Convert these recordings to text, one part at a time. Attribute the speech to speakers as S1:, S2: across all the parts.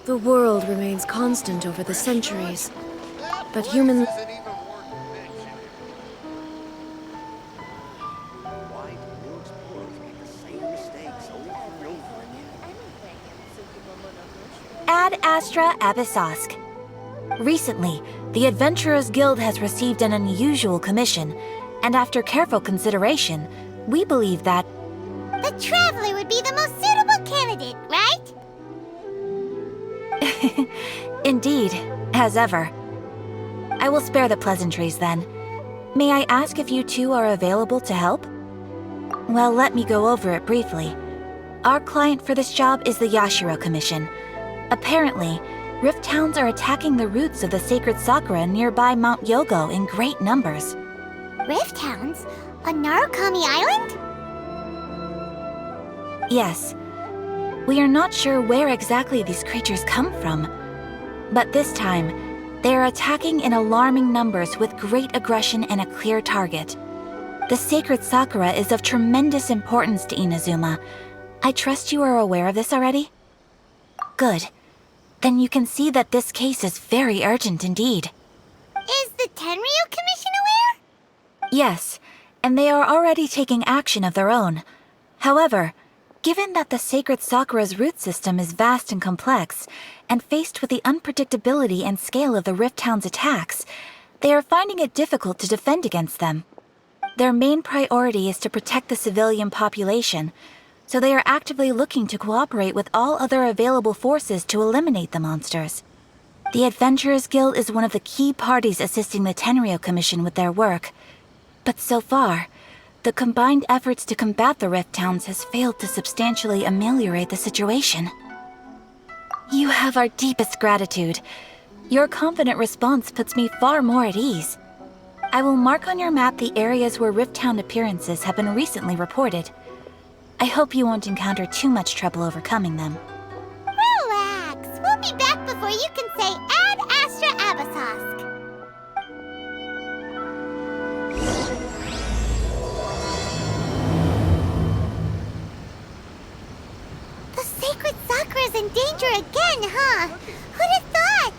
S1: The world remains constant over the centuries, but humans...
S2: Ad Astra Abyssosque. Recently, the Adventurers Guild has received an unusual commission, and after careful consideration, we believe that...
S3: The Traveler would be the most suitable candidate, right?
S2: Indeed, as ever. I will spare the pleasantries then. May I ask if you two are available to help? Well, let me go over it briefly. Our client for this job is the Yashiro Commission. Apparently, Rift Towns are attacking the roots of the sacred sakura nearby Mount Yogo in great numbers.
S3: Rift Hounds? On Narukami Island?
S2: Yes. We are not sure where exactly these creatures come from. But this time, they are attacking in alarming numbers with great aggression and a clear target. The sacred sakura is of tremendous importance to Inazuma. I trust you are aware of this already? Good. Then you can see that this case is very urgent indeed.
S3: Is the Tenryu Commission aware?
S2: Yes, and they are already taking action of their own. However, given that the sacred sakura's root system is vast and complex, and faced with the unpredictability and scale of the Rift Town's attacks, they are finding it difficult to defend against them. Their main priority is to protect the civilian population, so they are actively looking to cooperate with all other available forces to eliminate the monsters. The Adventurers Guild is one of the key parties assisting the Tenryu Commission with their work. But so far, the combined efforts to combat the Rift Towns has failed to substantially ameliorate the situation. You have our deepest gratitude. Your confident response puts me far more at ease. I will mark on your map the areas where Rift Town appearances have been recently reported. I hope you won't encounter too much trouble overcoming them.
S3: Relax. We'll be back before you can say Ad Astra Abyssosque. The sacred sakura's in danger again, huh? Who'd have thought?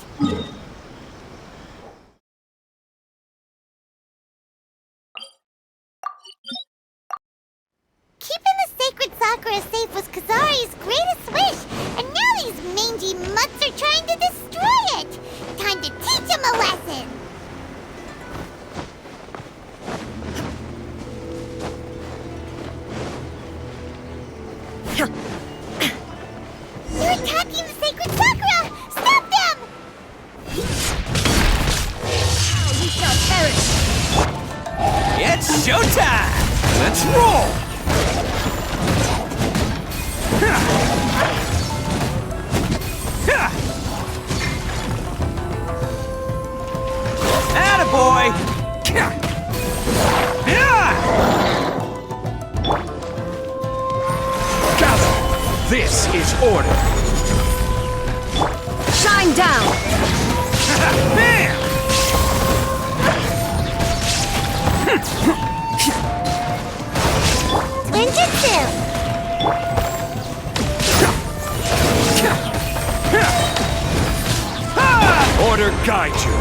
S3: Keeping the sacred sakura safe was Kazari's greatest wish, and now these mangy mutts are trying to destroy it! Time to teach him a lesson! They're attacking the sacred sakura! Stop them!
S4: You shall perish!
S5: It's showtime! Let's roll! Attaboy! Gather! This is order!
S1: Shine down!
S5: Bam!
S3: Ninjutsu!
S5: Order guide you!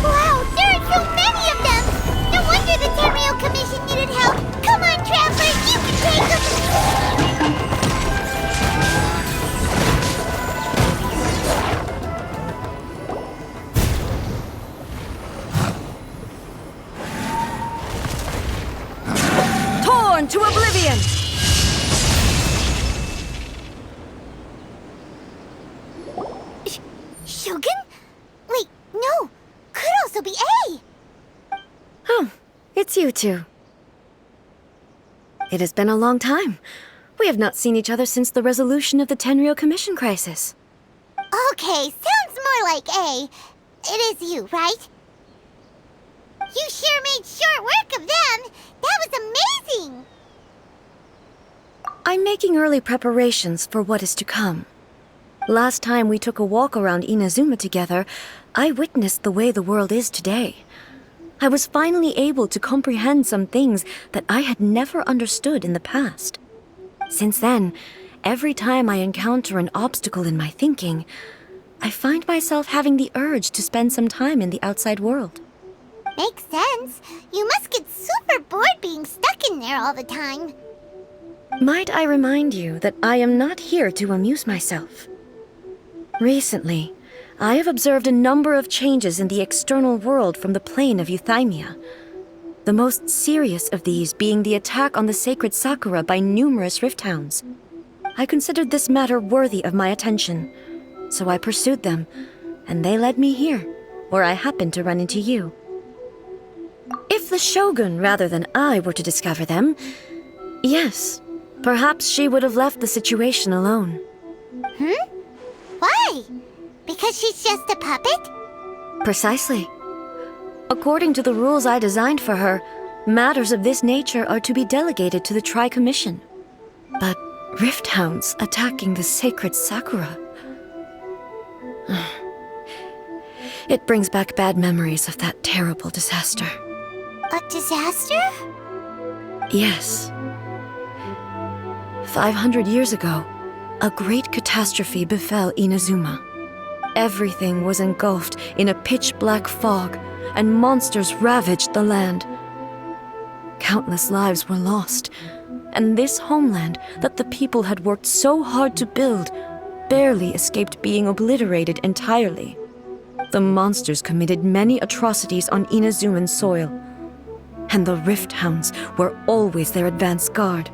S3: Wow, there are so many of them! No wonder the Tenryu Commission needed help! Come on, Traveler, you can take them!
S1: Torn to oblivion!
S3: Shogun? Wait, no! Could also be A!
S1: Oh, it's you two. It has been a long time. We have not seen each other since the resolution of the Tenryu Commission crisis.
S3: Okay, sounds more like A. It is you, right? You sure made short work of them! That was amazing!
S1: I'm making early preparations for what is to come. Last time we took a walk around Inazuma together, I witnessed the way the world is today. I was finally able to comprehend some things that I had never understood in the past. Since then, every time I encounter an obstacle in my thinking, I find myself having the urge to spend some time in the outside world.
S3: Makes sense. You must get super bored being stuck in there all the time.
S1: Might I remind you that I am not here to amuse myself? Recently, I have observed a number of changes in the external world from the plane of Euthymia. The most serious of these being the attack on the sacred Sakura by numerous rift hounds. I considered this matter worthy of my attention, so I pursued them, and they led me here, where I happened to run into you. If the Shogun rather than I were to discover them, yes, perhaps she would have left the situation alone.
S3: Why? Because she's just a puppet?
S1: Precisely. According to the rules I designed for her, matters of this nature are to be delegated to the Tri-Commission. But rift hounds attacking the sacred Sakura... It brings back bad memories of that terrible disaster.
S3: A disaster?
S1: Yes. 500 years ago, a great catastrophe befell Inazuma. Everything was engulfed in a pitch-black fog, and monsters ravaged the land. Countless lives were lost, and this homeland that the people had worked so hard to build barely escaped being obliterated entirely. The monsters committed many atrocities on Inazuman soil, and the Rift Hounds were always their advance guard.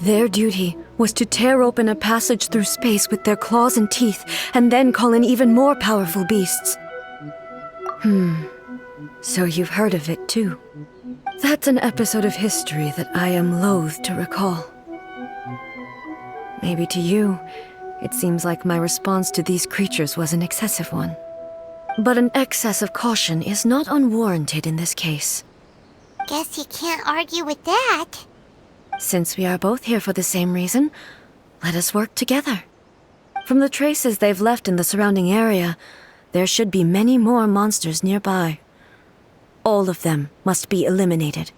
S1: Their duty was to tear open a passage through space with their claws and teeth, and then call in even more powerful beasts. So you've heard of it too. That's an episode of history that I am loath to recall. Maybe to you, it seems like my response to these creatures was an excessive one. But an excess of caution is not unwarranted in this case.
S3: Guess you can't argue with that.
S1: Since we are both here for the same reason, let us work together. From the traces they've left in the surrounding area, there should be many more monsters nearby. All of them must be eliminated.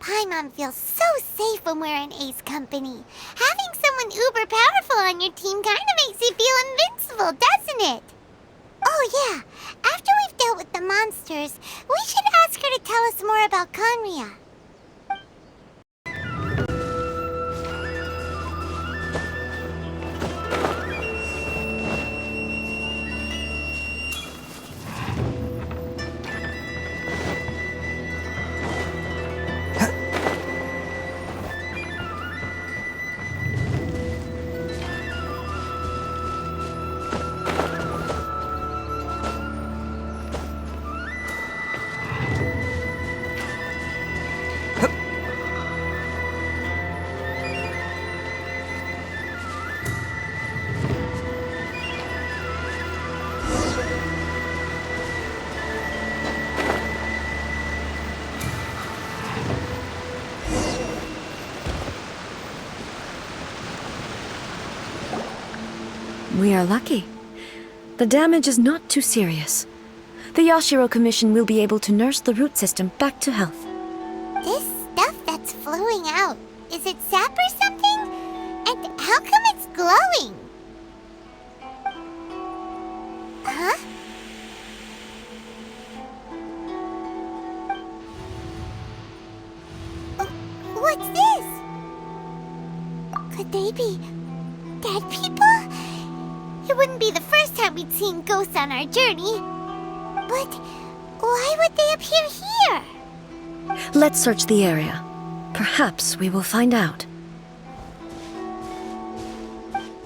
S3: Paimon feels so safe when we're in Ace company. Having someone uber powerful on your team kinda makes you feel invincible, doesn't it? Oh yeah, after we've dealt with the monsters, we should ask her to tell us more about Conria.
S1: We are lucky. The damage is not too serious. The Yashiro Commission will be able to nurse the root system back to health.
S3: This stuff that's flowing out, is it sap or something? And how come it's glowing? Huh? What's this? Could they be dead people? It wouldn't be the first time we'd seen ghosts on our journey. But why would they appear here?
S1: Let's search the area. Perhaps we will find out.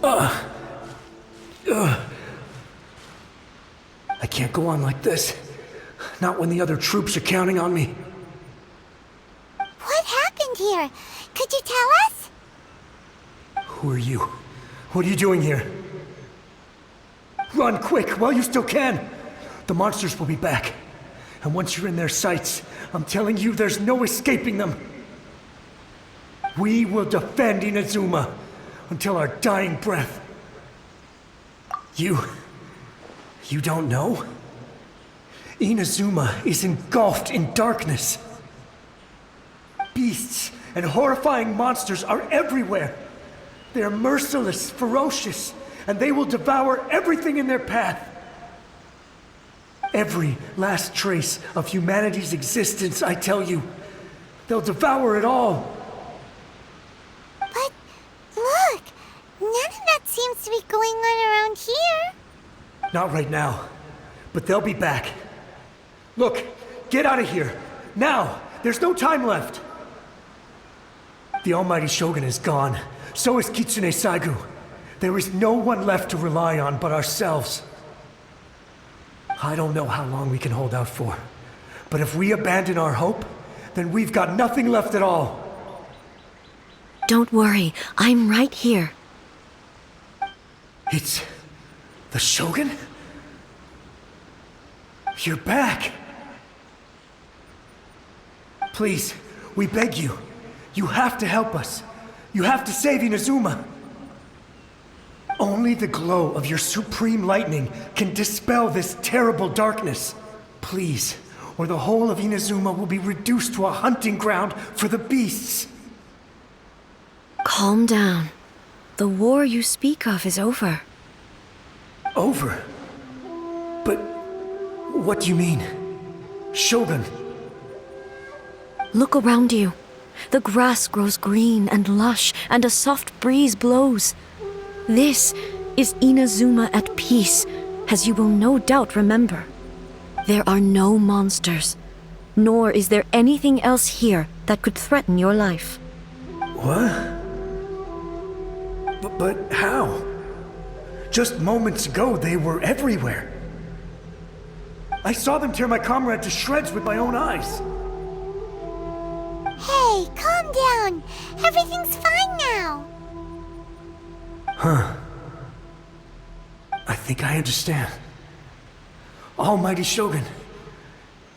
S6: I can't go on like this. Not when the other troops are counting on me.
S3: What happened here? Could you tell us?
S6: Who are you? What are you doing here? Run quick while you still can! The monsters will be back. And once you're in their sights, I'm telling you there's no escaping them. We will defend Inazuma until our dying breath. You don't know? Inazuma is engulfed in darkness. Beasts and horrifying monsters are everywhere. They're merciless, ferocious, and they will devour everything in their path. Every last trace of humanity's existence, I tell you. They'll devour it all.
S3: But look, none of that seems to be going on around here.
S6: Not right now, but they'll be back. Look, get out of here. Now! There's no time left! The Almighty Shogun is gone. So is Kitsune Saigu. There is no one left to rely on but ourselves. I don't know how long we can hold out for. But if we abandon our hope, then we've got nothing left at all.
S1: Don't worry, I'm right here.
S6: It's... the Shogun? You're back! Please, we beg you. You have to help us. You have to save Inazuma. Only the glow of your supreme lightning can dispel this terrible darkness. Please, or the whole of Inazuma will be reduced to a hunting ground for the beasts.
S1: Calm down. The war you speak of is over.
S6: Over? But what do you mean? Shogun?
S1: Look around you. The grass grows green and lush, and a soft breeze blows. This is Inazuma at peace, as you will no doubt remember. There are no monsters, nor is there anything else here that could threaten your life.
S6: What? But how? Just moments ago, they were everywhere. I saw them tear my comrade to shreds with my own eyes.
S3: Hey, calm down. Everything's fine now.
S6: Huh. I think I understand. Almighty Shogun,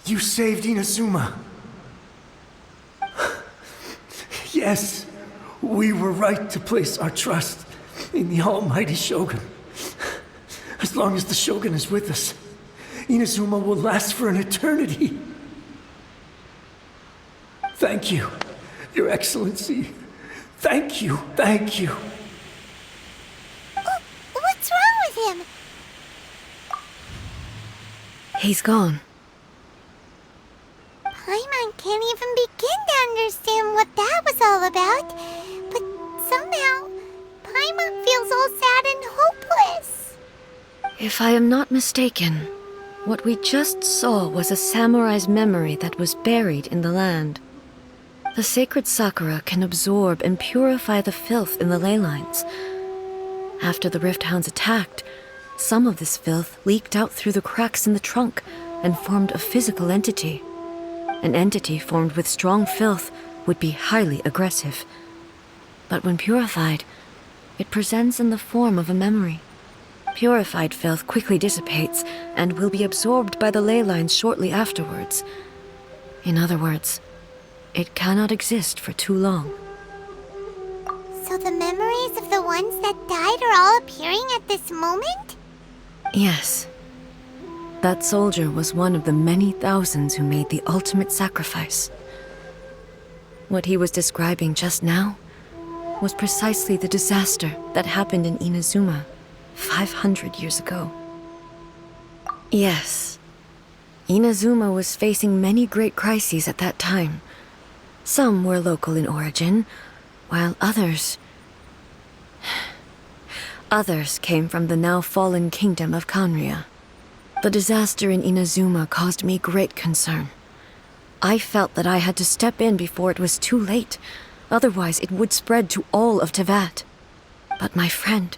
S6: you saved Inazuma. Yes, we were right to place our trust in the Almighty Shogun. As long as the Shogun is with us, Inazuma will last for an eternity. Thank you, Your Excellency. Thank you, thank you.
S3: What's wrong with him?
S1: He's gone.
S3: Paimon can't even begin to understand what that was all about. But somehow, Paimon feels all sad and hopeless.
S1: If I am not mistaken, what we just saw was a samurai's memory that was buried in the land. The sacred sakura can absorb and purify the filth in the ley lines. After the Rift Hounds attacked, some of this filth leaked out through the cracks in the trunk and formed a physical entity. An entity formed with strong filth would be highly aggressive. But when purified, it presents in the form of a memory. Purified filth quickly dissipates and will be absorbed by the ley lines shortly afterwards. In other words, it cannot exist for too long.
S3: So the memories of the ones that died are all appearing at this moment?
S1: Yes. That soldier was one of the many thousands who made the ultimate sacrifice. What he was describing just now was precisely the disaster that happened in Inazuma 500 years ago. Yes. Inazuma was facing many great crises at that time. Some were local in origin, while others came from the now fallen kingdom of Kanria. The disaster in Inazuma caused me great concern. I felt that I had to step in before it was too late, otherwise it would spread to all of Teyvat. But my friend,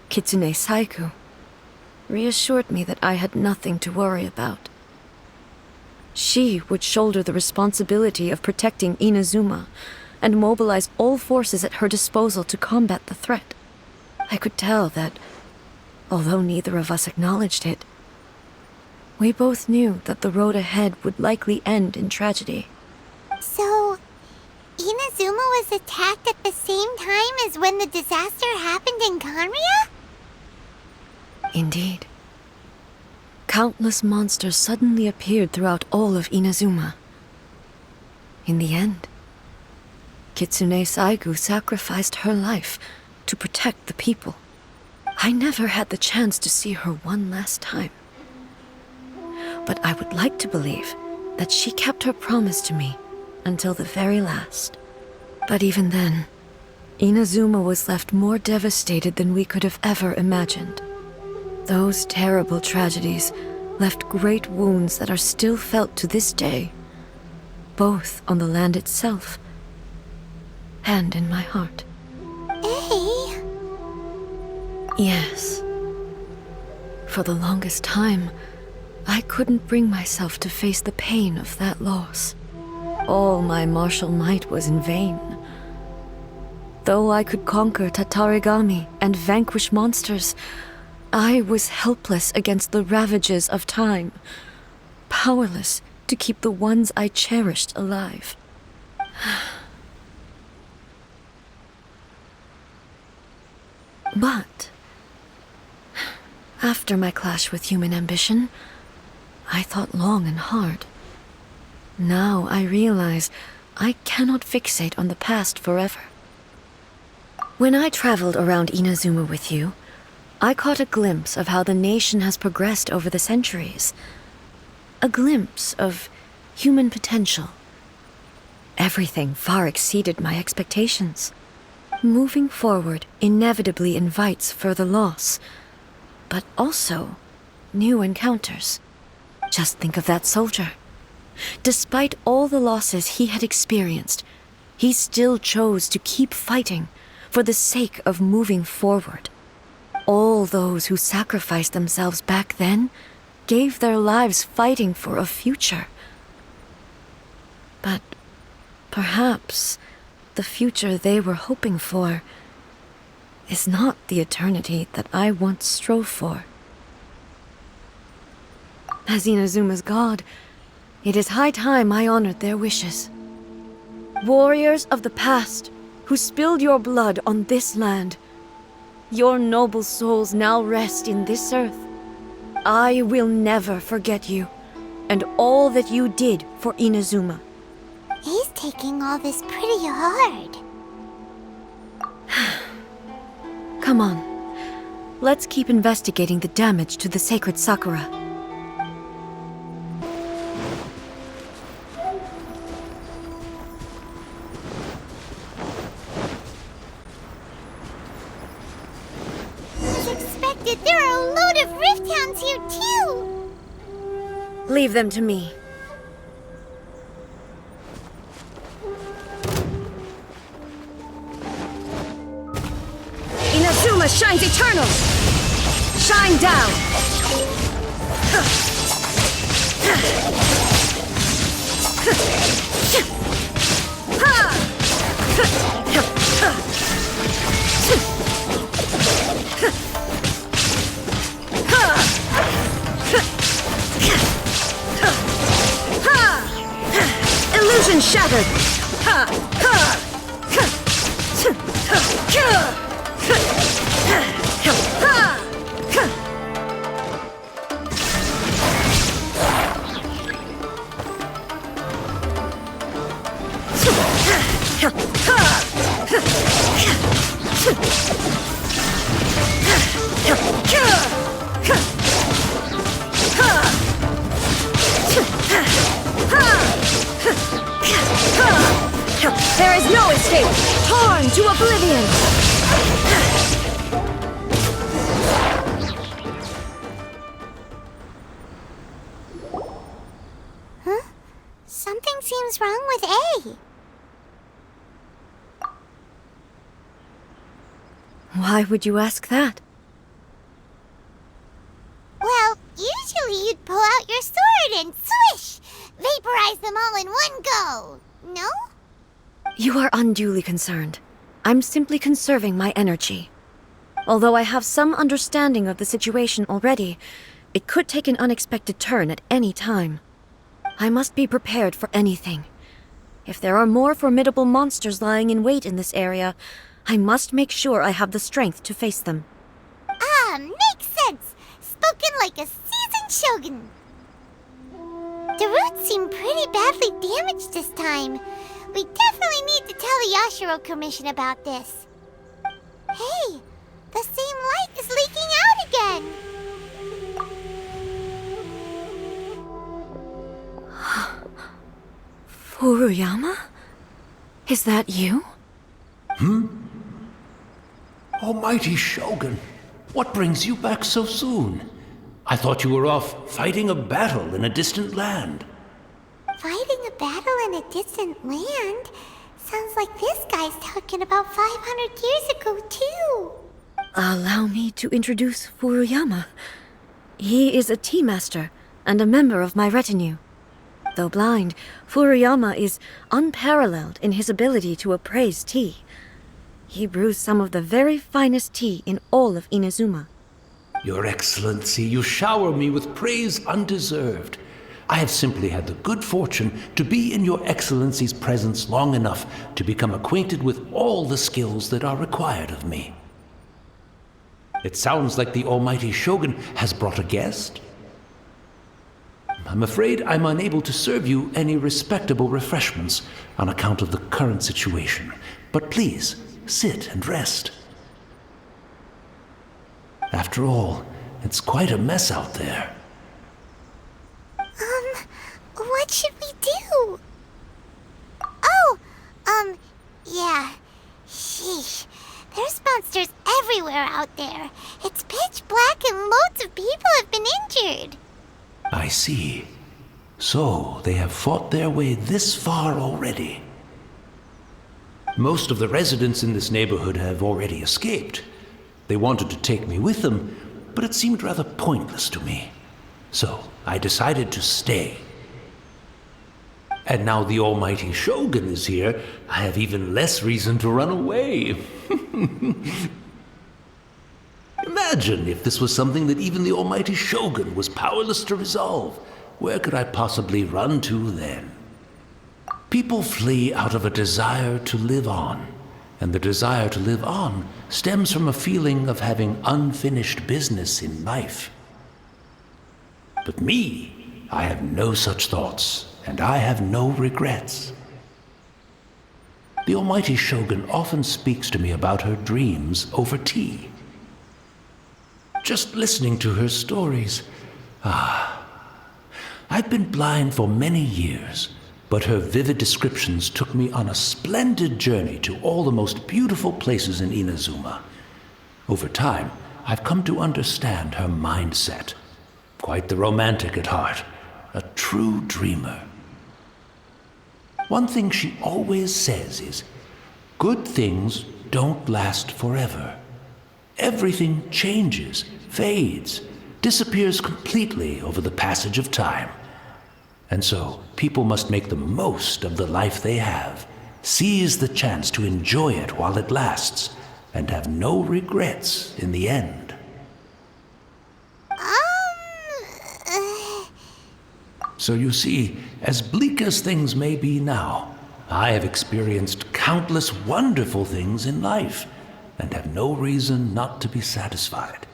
S1: Kitsune Saigu, reassured me that I had nothing to worry about. She would shoulder the responsibility of protecting Inazuma and mobilize all forces at her disposal to combat the threat. I could tell that, although neither of us acknowledged it, we both knew that the road ahead would likely end in tragedy.
S3: So, Inazuma was attacked at the same time as when the disaster happened in Kanria?
S1: Indeed. Countless monsters suddenly appeared throughout all of Inazuma. In the end, Kitsune Saigu sacrificed her life to protect the people. I never had the chance to see her one last time. But I would like to believe that she kept her promise to me until the very last. But even then, Inazuma was left more devastated than we could have ever imagined. Those terrible tragedies left great wounds that are still felt to this day, both on the land itself and in my heart.
S3: Hey?
S1: Yes. For the longest time, I couldn't bring myself to face the pain of that loss. All my martial might was in vain. Though I could conquer Tatarigami and vanquish monsters, I was helpless against the ravages of time, powerless to keep the ones I cherished alive. But after my clash with human ambition, I thought long and hard. Now I realize I cannot fixate on the past forever. When I traveled around Inazuma with you, I caught a glimpse of how the nation has progressed over the centuries. A glimpse of human potential. Everything far exceeded my expectations. Moving forward inevitably invites further loss, but also new encounters. Just think of that soldier. Despite all the losses he had experienced, he still chose to keep fighting for the sake of moving forward. All those who sacrificed themselves back then gave their lives fighting for a future. But perhaps the future they were hoping for is not the eternity that I once strove for. As Inazuma's god, it is high time I honored their wishes. Warriors of the past who spilled your blood on this land, your noble souls now rest in this earth. I will never forget you and all that you did for Inazuma.
S3: He's taking all this pretty hard.
S1: Come on, let's keep investigating the damage to the sacred Sakura.
S3: As expected, there are a load of Rift Hounds here too!
S1: Leave them to me. Inazuma shines eternal! Shine down! Illusion shattered! There is no escape! Torn to oblivion!
S3: Huh? Something seems wrong with A.
S1: Why would you ask that?
S3: Well, usually you'd pull out your sword and swish! Vaporize them all in one go! No?
S1: You are unduly concerned. I'm simply conserving my energy. Although I have some understanding of the situation already, it could take an unexpected turn at any time. I must be prepared for anything. If there are more formidable monsters lying in wait in this area, I must make sure I have the strength to face them.
S3: Ah, makes sense! Spoken like a seasoned shogun! The roots seem pretty badly damaged this time. We definitely need to tell the Yashiro Commission about this. Hey, the same light is leaking out again!
S1: Furuyama? Is that you?
S7: Almighty Shogun, what brings you back so soon? I thought you were off fighting a battle in a distant land.
S3: Fighting a battle in a distant land? Sounds like this guy's talking about 500 years ago, too.
S1: Allow me to introduce Furuyama. He is a tea master and a member of my retinue. Though blind, Furuyama is unparalleled in his ability to appraise tea. He brews some of the very finest tea in all of Inazuma.
S7: Your Excellency, you shower me with praise undeserved. I have simply had the good fortune to be in Your Excellency's presence long enough to become acquainted with all the skills that are required of me. It sounds like the Almighty Shogun has brought a guest. I'm afraid I'm unable to serve you any respectable refreshments on account of the current situation. But please, sit and rest. After all, it's quite a mess out there.
S3: What should we do? Oh, yeah. Sheesh. There's monsters everywhere out there. It's pitch black and loads of people have been injured.
S7: I see. So, they have fought their way this far already. Most of the residents in this neighborhood have already escaped. They wanted to take me with them, but it seemed rather pointless to me. So, I decided to stay. And now the Almighty Shogun is here, I have even less reason to run away. Imagine if this was something that even the Almighty Shogun was powerless to resolve. Where could I possibly run to then? People flee out of a desire to live on, and the desire to live on stems from a feeling of having unfinished business in life. But me, I have no such thoughts, and I have no regrets. The Almighty Shogun often speaks to me about her dreams over tea. Just listening to her stories, I've been blind for many years, but her vivid descriptions took me on a splendid journey to all the most beautiful places in Inazuma. Over time, I've come to understand her mindset. Quite the romantic at heart, a true dreamer. One thing she always says is, good things don't last forever. Everything changes, fades, disappears completely over the passage of time. And so, people must make the most of the life they have, seize the chance to enjoy it while it lasts, and have no regrets in the end. So you see, as bleak as things may be now, I have experienced countless wonderful things in life, and have no reason not to be satisfied.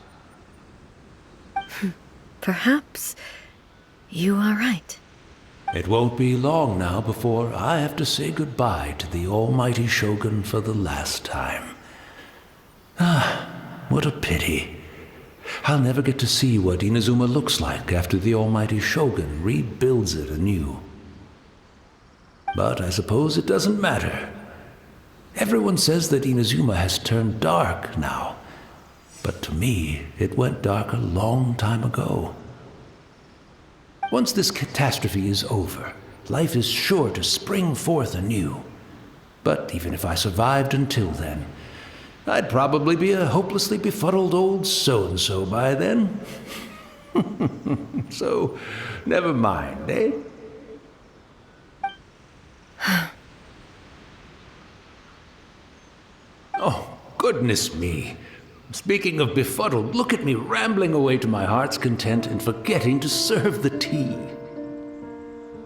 S1: Perhaps you are right.
S7: It won't be long now before I have to say goodbye to the Almighty Shogun for the last time. What a pity. I'll never get to see what Inazuma looks like after the Almighty Shogun rebuilds it anew. But I suppose it doesn't matter. Everyone says that Inazuma has turned dark now, but to me, it went dark a long time ago. Once this catastrophe is over, life is sure to spring forth anew. But even if I survived until then, I'd probably be a hopelessly befuddled old so-and-so by then. So, never mind, eh? Oh, goodness me. Speaking of befuddled, look at me rambling away to my heart's content and forgetting to serve the tea.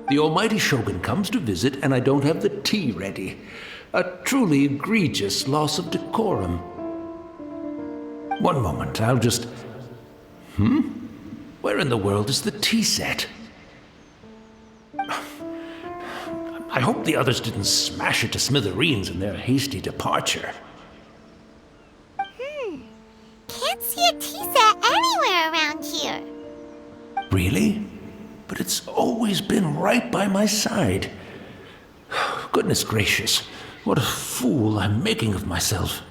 S7: The Almighty Shogun comes to visit and I don't have the tea ready. A truly egregious loss of decorum. One moment, I'll just... Where in the world is the tea set? I hope the others didn't smash it to smithereens in their hasty departure. Really? But it's always been right by my side. Goodness gracious, what a fool I'm making of myself.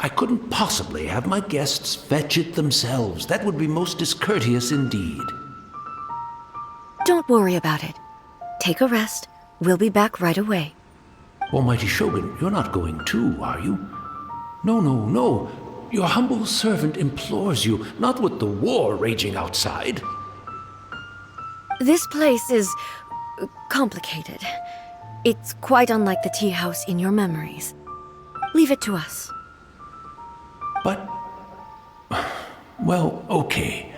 S7: I couldn't possibly have my guests fetch it themselves. That would be most discourteous indeed.
S1: Don't worry about it. Take a rest. We'll be back right away.
S7: Almighty Shogun, you're not going too, are you? No, no, no. Your humble servant implores you, not with the war raging outside.
S1: This place is complicated. It's quite unlike the tea house in your memories. Leave it to us.
S7: But, well, okay.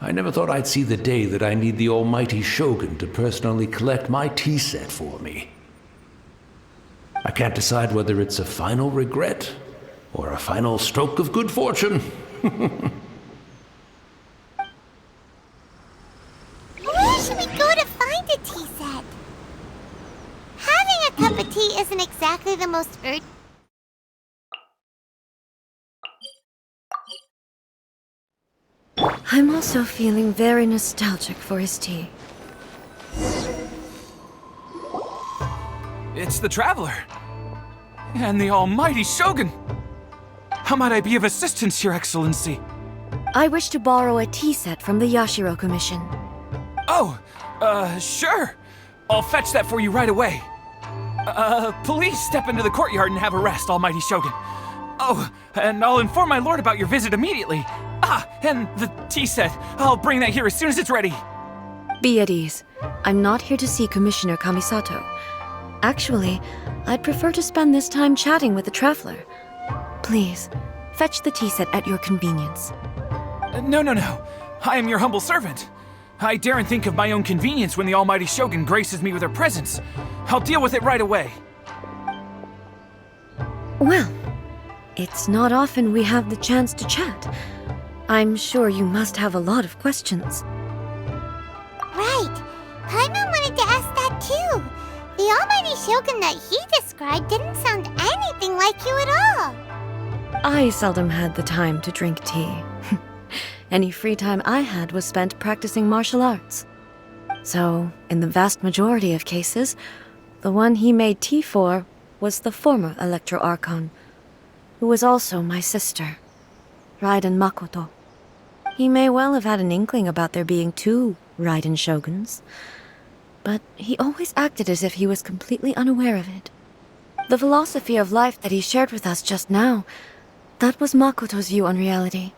S7: I never thought I'd see the day that I need the almighty Shogun to personally collect my tea set for me. I can't decide whether it's a final regret or a final stroke of good fortune.
S3: Where should we go to find a tea set? Having a cup of tea isn't exactly the most urgent.
S1: I'm also feeling very nostalgic for his tea.
S5: It's the Traveler. And the almighty Shogun. How might I be of assistance, Your Excellency?
S1: I wish to borrow a tea set from the Yashiro Commission.
S5: Oh, sure. I'll fetch that for you right away. Please step into the courtyard and have a rest, almighty Shogun. Oh, and I'll inform my lord about your visit immediately. Ah, and the tea set. I'll bring that here as soon as it's ready.
S1: Be at ease. I'm not here to see Commissioner Kamisato. Actually, I'd prefer to spend this time chatting with the Traveler. Please, fetch the tea set at your convenience.
S5: No. I am your humble servant. I daren't think of my own convenience when the almighty Shogun graces me with her presence. I'll deal with it right away.
S1: Well, it's not often we have the chance to chat. I'm sure you must have a lot of questions.
S3: Right. Paimon wanted to ask that too. The almighty Shogun that he described didn't sound anything like you at all.
S1: I seldom had the time to drink tea. Any free time I had was spent practicing martial arts. So, in the vast majority of cases, the one he made tea for was the former Electro Archon, who was also my sister, Raiden Makoto. He may well have had an inkling about there being two Raiden Shoguns, but he always acted as if he was completely unaware of it. The philosophy of life that he shared with us just now, that was Makoto's view on reality.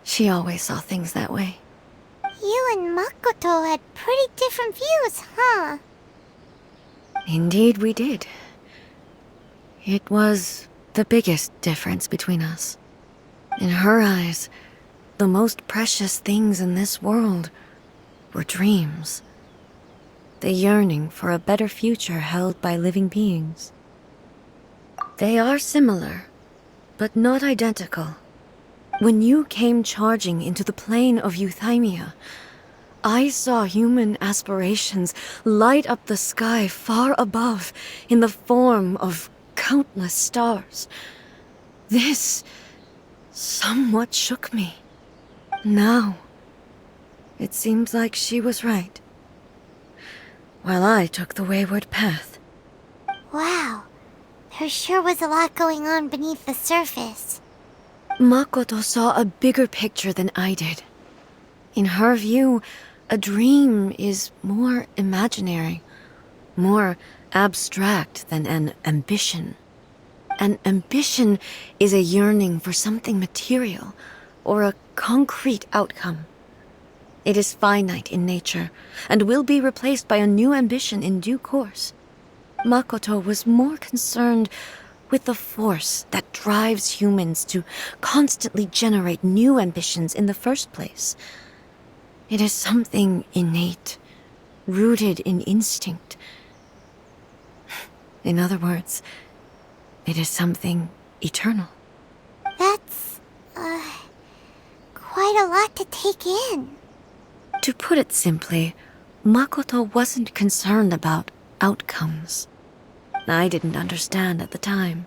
S1: She always saw things that way.
S3: You and Makoto had pretty different views, huh?
S1: Indeed we did. It was the biggest difference between us. In her eyes, the most precious things in this world were dreams. The yearning for a better future held by living beings. They are similar, but not identical. When you came charging into the plane of Euthymia, I saw human aspirations light up the sky far above in the form of countless stars. This somewhat shook me. Now, it seems like she was right, while I took the wayward path.
S3: Wow. There sure was a lot going on beneath the surface.
S1: Makoto saw a bigger picture than I did. In her view, a dream is more imaginary, more abstract than an ambition. An ambition is a yearning for something material, or a concrete outcome. It is finite in nature, and will be replaced by a new ambition in due course. Makoto was more concerned with the force that drives humans to constantly generate new ambitions in the first place. It is something innate, rooted in instinct. In other words, it is something eternal.
S3: That's, quite a lot to take in.
S1: To put it simply, Makoto wasn't concerned about outcomes. I didn't understand at the time.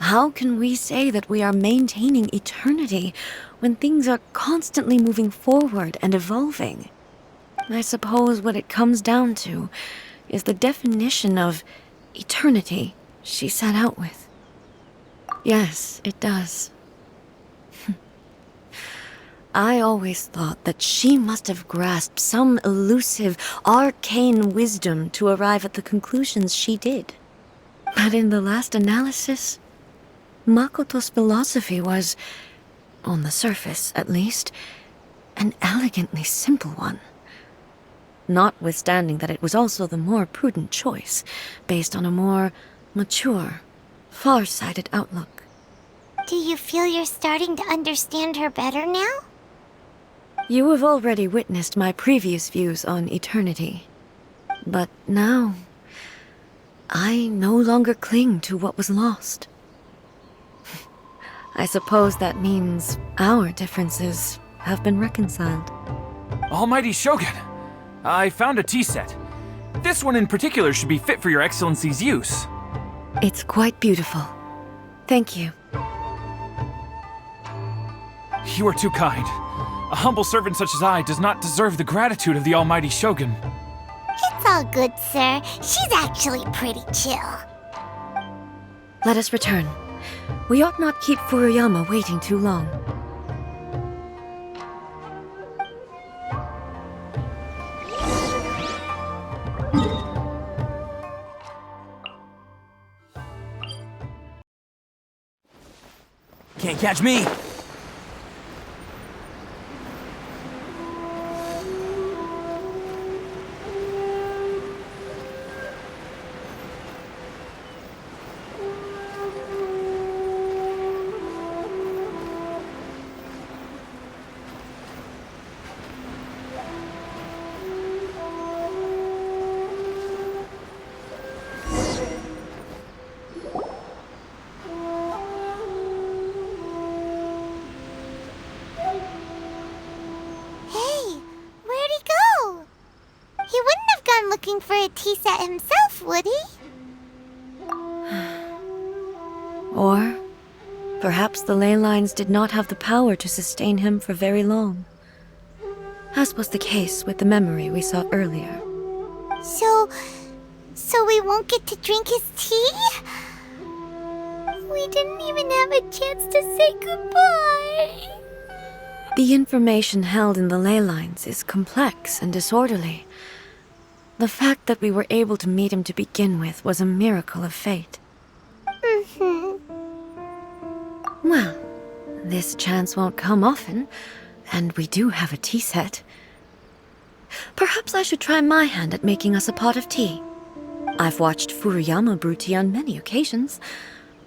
S1: How can we say that we are maintaining eternity when things are constantly moving forward and evolving? I suppose what it comes down to is the definition of eternity she set out with. Yes, it does. I always thought that she must have grasped some elusive, arcane wisdom to arrive at the conclusions she did. But in the last analysis, Makoto's philosophy was, on the surface at least, an elegantly simple one. Notwithstanding that it was also the more prudent choice, based on a more mature, far-sighted outlook.
S3: Do you feel you're starting to understand her better now?
S1: You have already witnessed my previous views on eternity. But now, I no longer cling to what was lost. I suppose that means our differences have been reconciled.
S5: Almighty Shogun, I found a tea set. This one in particular should be fit for your Excellency's use.
S1: It's quite beautiful. Thank you.
S5: You are too kind. A humble servant such as I does not deserve the gratitude of the Almighty Shogun.
S3: It's all good, sir. She's actually pretty chill.
S1: Let us return. We ought not keep Furuyama waiting too long.
S5: Can't catch me!
S3: Looking for a tea set himself, would he?
S1: Or perhaps the ley lines did not have the power to sustain him for very long, as was the case with the memory we saw earlier.
S3: So we won't get to drink his tea? We didn't even have a chance to say goodbye.
S1: The information held in the ley lines is complex and disorderly. The fact that we were able to meet him to begin with was a miracle of fate. Well, this chance won't come often, and we do have a tea set. Perhaps I should try my hand at making us a pot of tea. I've watched Furuyama brew tea on many occasions.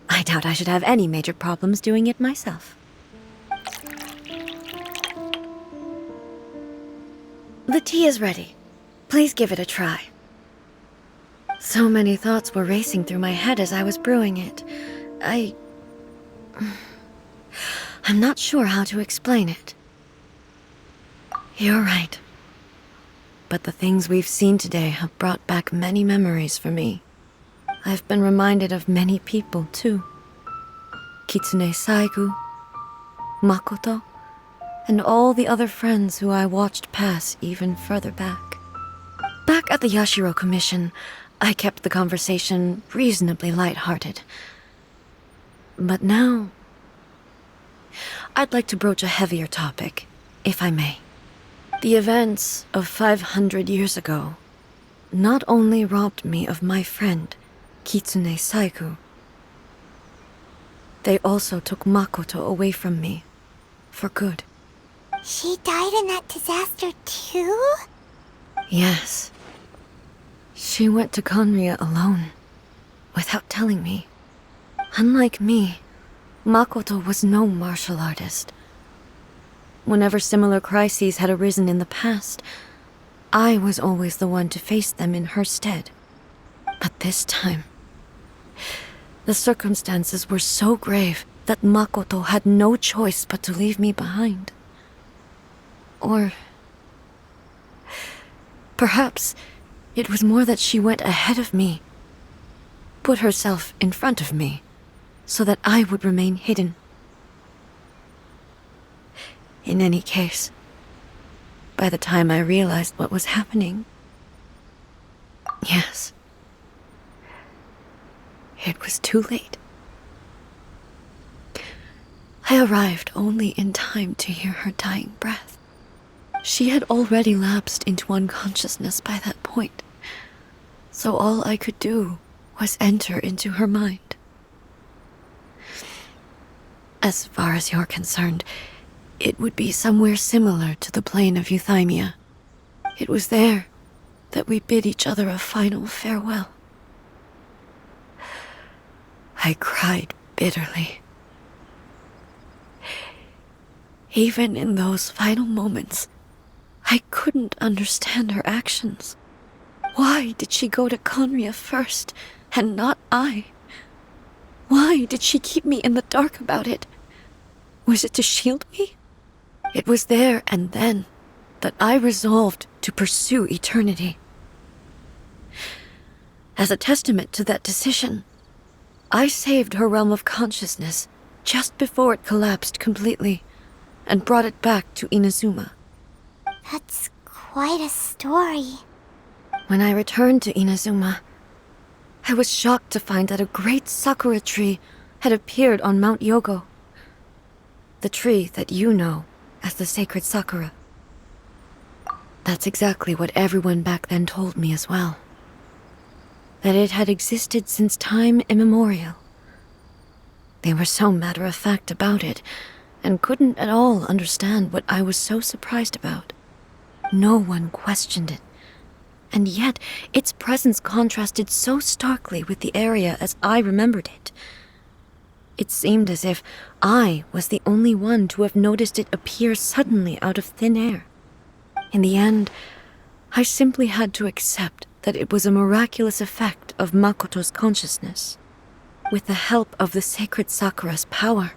S1: I doubt I should have any major problems doing it myself. The tea is ready. Please give it a try. So many thoughts were racing through my head as I was brewing it. I'm not sure how to explain it. You're right. But the things we've seen today have brought back many memories for me. I've been reminded of many people, too. Kitsune Saigu, Makoto, and all the other friends who I watched pass even further back. Back at the Yashiro Commission, I kept the conversation reasonably light-hearted. But now, I'd like to broach a heavier topic, if I may. The events of 500 years ago not only robbed me of my friend, Kitsune Saigu, they also took Makoto away from me, for good.
S3: She died in that disaster too?
S1: Yes. She went to Conria alone, without telling me. Unlike me, Makoto was no martial artist. Whenever similar crises had arisen in the past, I was always the one to face them in her stead. But this time, the circumstances were so grave that Makoto had no choice but to leave me behind. Or perhaps it was more that she went ahead of me, put herself in front of me, so that I would remain hidden. In any case, by the time I realized what was happening, yes, it was too late. I arrived only in time to hear her dying breath. She had already lapsed into unconsciousness by that point, so all I could do was enter into her mind. As far as you're concerned, it would be somewhere similar to the plane of Euthymia. It was there that we bid each other a final farewell. I cried bitterly. Even in those final moments, I couldn't understand her actions. Why did she go to Conria first, and not I? Why did she keep me in the dark about it? Was it to shield me? It was there and then that I resolved to pursue eternity. As a testament to that decision, I saved her realm of consciousness just before it collapsed completely and brought it back to Inazuma.
S3: That's quite a story.
S1: When I returned to Inazuma, I was shocked to find that a great sakura tree had appeared on Mount Yogo. The tree that you know as the sacred sakura. That's exactly what everyone back then told me as well. That it had existed since time immemorial. They were so matter-of-fact about it, and couldn't at all understand what I was so surprised about. No one questioned it, and yet its presence contrasted so starkly with the area as I remembered it. It seemed as if I was the only one to have noticed it appear suddenly out of thin air. In the end, I simply had to accept that it was a miraculous effect of Makoto's consciousness. With the help of the sacred Sakura's power,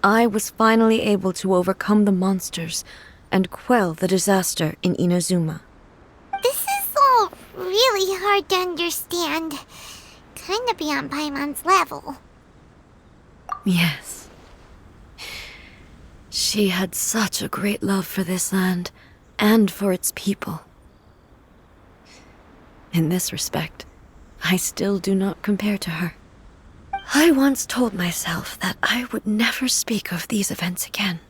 S1: I was finally able to overcome the monsters and quell the disaster in Inazuma.
S3: This is all really hard to understand. Kinda beyond Paimon's level.
S1: Yes. She had such a great love for this land and for its people. In this respect, I still do not compare to her. I once told myself that I would never speak of these events again.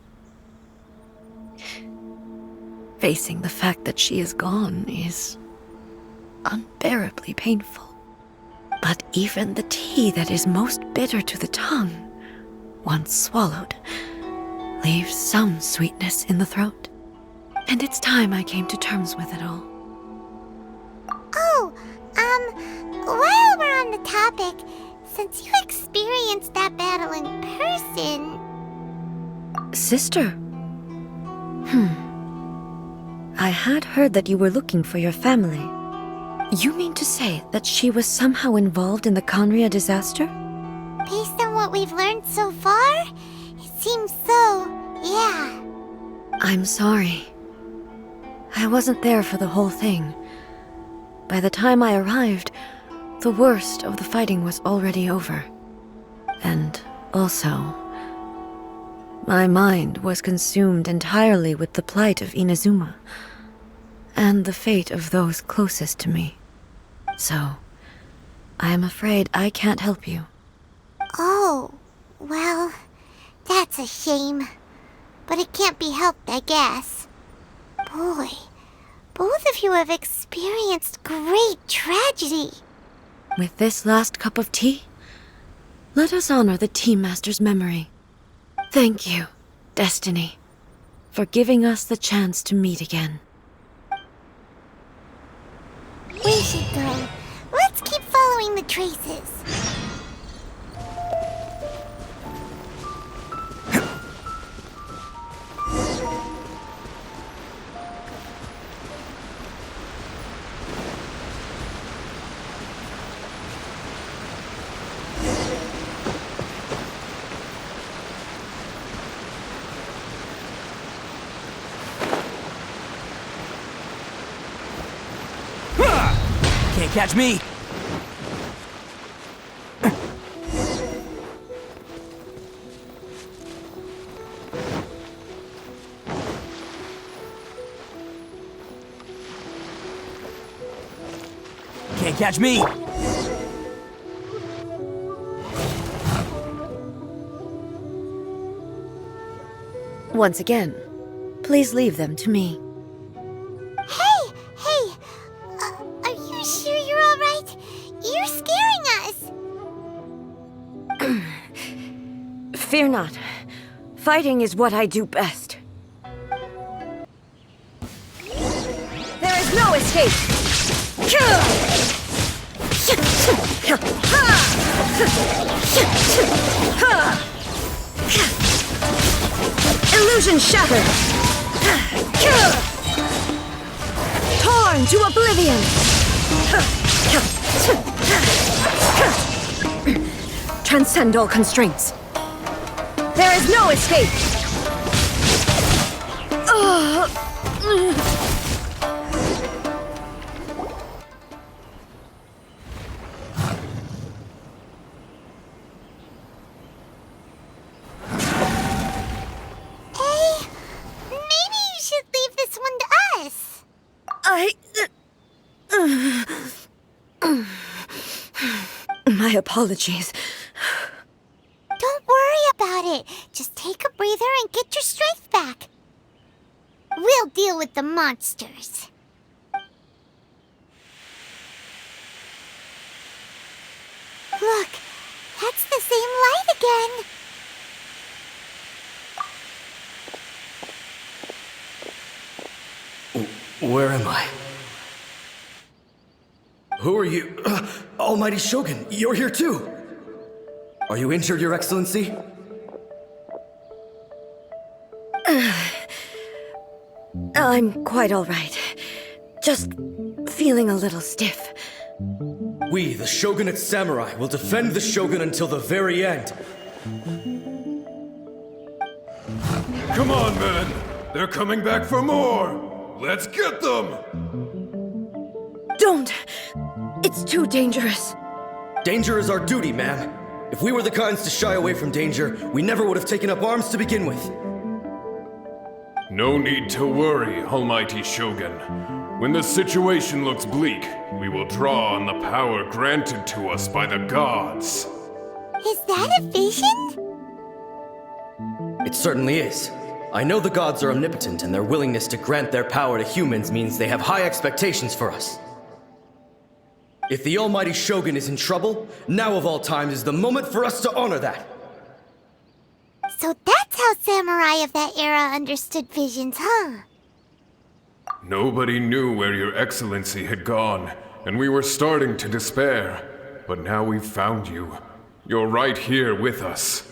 S1: Facing the fact that she is gone is unbearably painful. But even the tea that is most bitter to the tongue, once swallowed, leaves some sweetness in the throat. And it's time I came to terms with it all.
S3: Oh, while we're on the topic, since you experienced that battle in person...
S1: Sister? I had heard that you were looking for your family. You mean to say that she was somehow involved in the Conria disaster?
S3: Based on what we've learned so far, it seems so, yeah.
S1: I'm sorry. I wasn't there for the whole thing. By the time I arrived, the worst of the fighting was already over. And also, my mind was consumed entirely with the plight of Inazuma and the fate of those closest to me. So, I am afraid I can't help you.
S3: Oh, well, that's a shame. But it can't be helped, I guess. Boy, both of you have experienced great tragedy.
S1: With this last cup of tea, let us honor the Tea Master's memory. Thank you, Destiny, for giving us the chance to meet again.
S3: We should go. Let's keep following the traces.
S5: Can't catch me! Can't catch me!
S1: Once again, please leave them to me.
S3: Hey! Are you sure you're all right? You're scaring us!
S1: Fear not. Fighting is what I do best. There is no escape! Illusion shattered! Torn to oblivion! Transcend all constraints. There is no escape!
S3: Maybe you should leave this one to us.
S1: My apologies.
S3: Don't worry about it. Just take a breather and get your strength back. We'll deal with the monsters. Look, that's the same light again.
S8: Where am I? Who are you? Almighty Shogun, you're here too! Are you injured, Your Excellency?
S1: I'm quite all right. Just feeling a little stiff.
S8: We, the Shogunate Samurai, will defend the Shogun until the very end.
S9: Come on, men! They're coming back for more! Let's get them!
S1: Don't! It's too dangerous.
S8: Danger is our duty, ma'am. If we were the kinds to shy away from danger, we never would have taken up arms to begin with.
S9: No need to worry, Almighty Shogun. When the situation looks bleak, we will draw on the power granted to us by the gods.
S3: Is that a vision?
S8: It certainly is. I know the gods are omnipotent, and their willingness to grant their power to humans means they have high expectations for us. If the Almighty Shogun is in trouble, now of all times is the moment for us to honor that.
S3: So that's how samurai of that era understood visions, huh?
S9: Nobody knew where Your Excellency had gone, and we were starting to despair. But now we've found you. You're right here with us.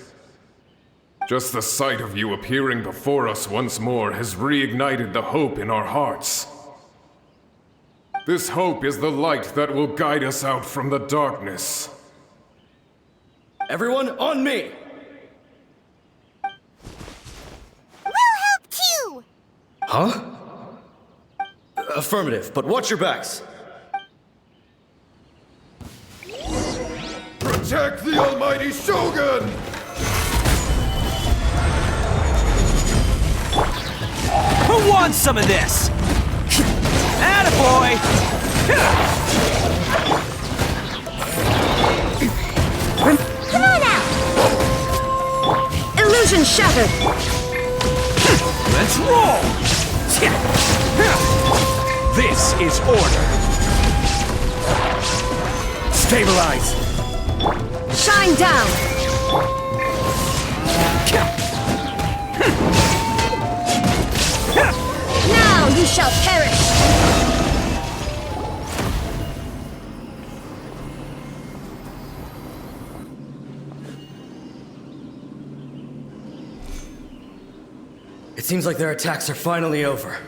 S9: Just the sight of you appearing before us once more has reignited the hope in our hearts. This hope is the light that will guide us out from the darkness.
S8: Everyone, on me!
S3: We'll help too!
S8: Huh? Affirmative, but watch your backs.
S9: Protect the Almighty Shogun!
S5: Who wants some of this? Attaboy!
S3: Come on out!
S1: Illusion shattered!
S5: Let's roll! This is order. Stabilize.
S1: Shine down! Now you shall perish!
S8: It seems like their attacks are finally over.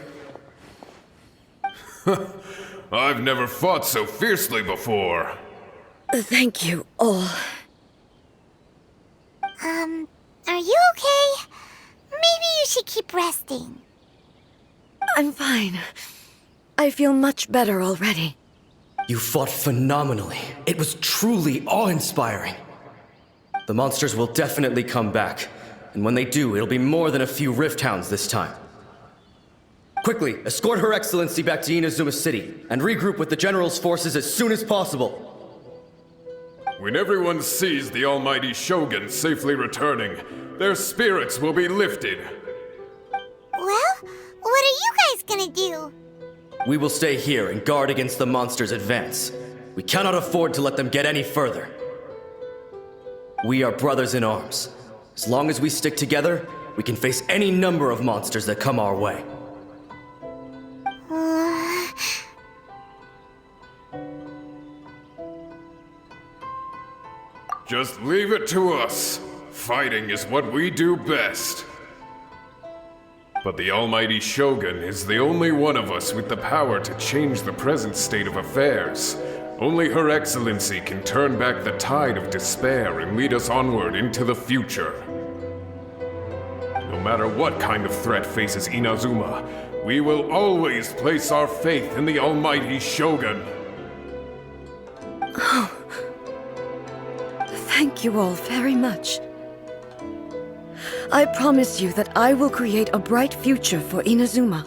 S9: I've never fought so fiercely before.
S1: Thank you all.
S3: Are you okay? Maybe you should keep resting.
S1: I'm fine. I feel much better already.
S8: You fought phenomenally. It was truly awe-inspiring. The monsters will definitely come back. And when they do, it'll be more than a few Rift Hounds this time. Quickly, escort Her Excellency back to Inazuma City, and regroup with the General's forces as soon as possible.
S9: When everyone sees the almighty Shogun safely returning, their spirits will be lifted.
S3: Well, what are you guys gonna do?
S8: We will stay here and guard against the monster's advance. We cannot afford to let them get any further. We are brothers in arms. As long as we stick together, we can face any number of monsters that come our way.
S9: Just leave it to us. Fighting is what we do best. But the almighty Shogun is the only one of us with the power to change the present state of affairs. Only Her Excellency can turn back the tide of despair and lead us onward into the future. No matter what kind of threat faces Inazuma, we will always place our faith in the almighty Shogun.
S1: Thank you all very much. I promise you that I will create a bright future for Inazuma.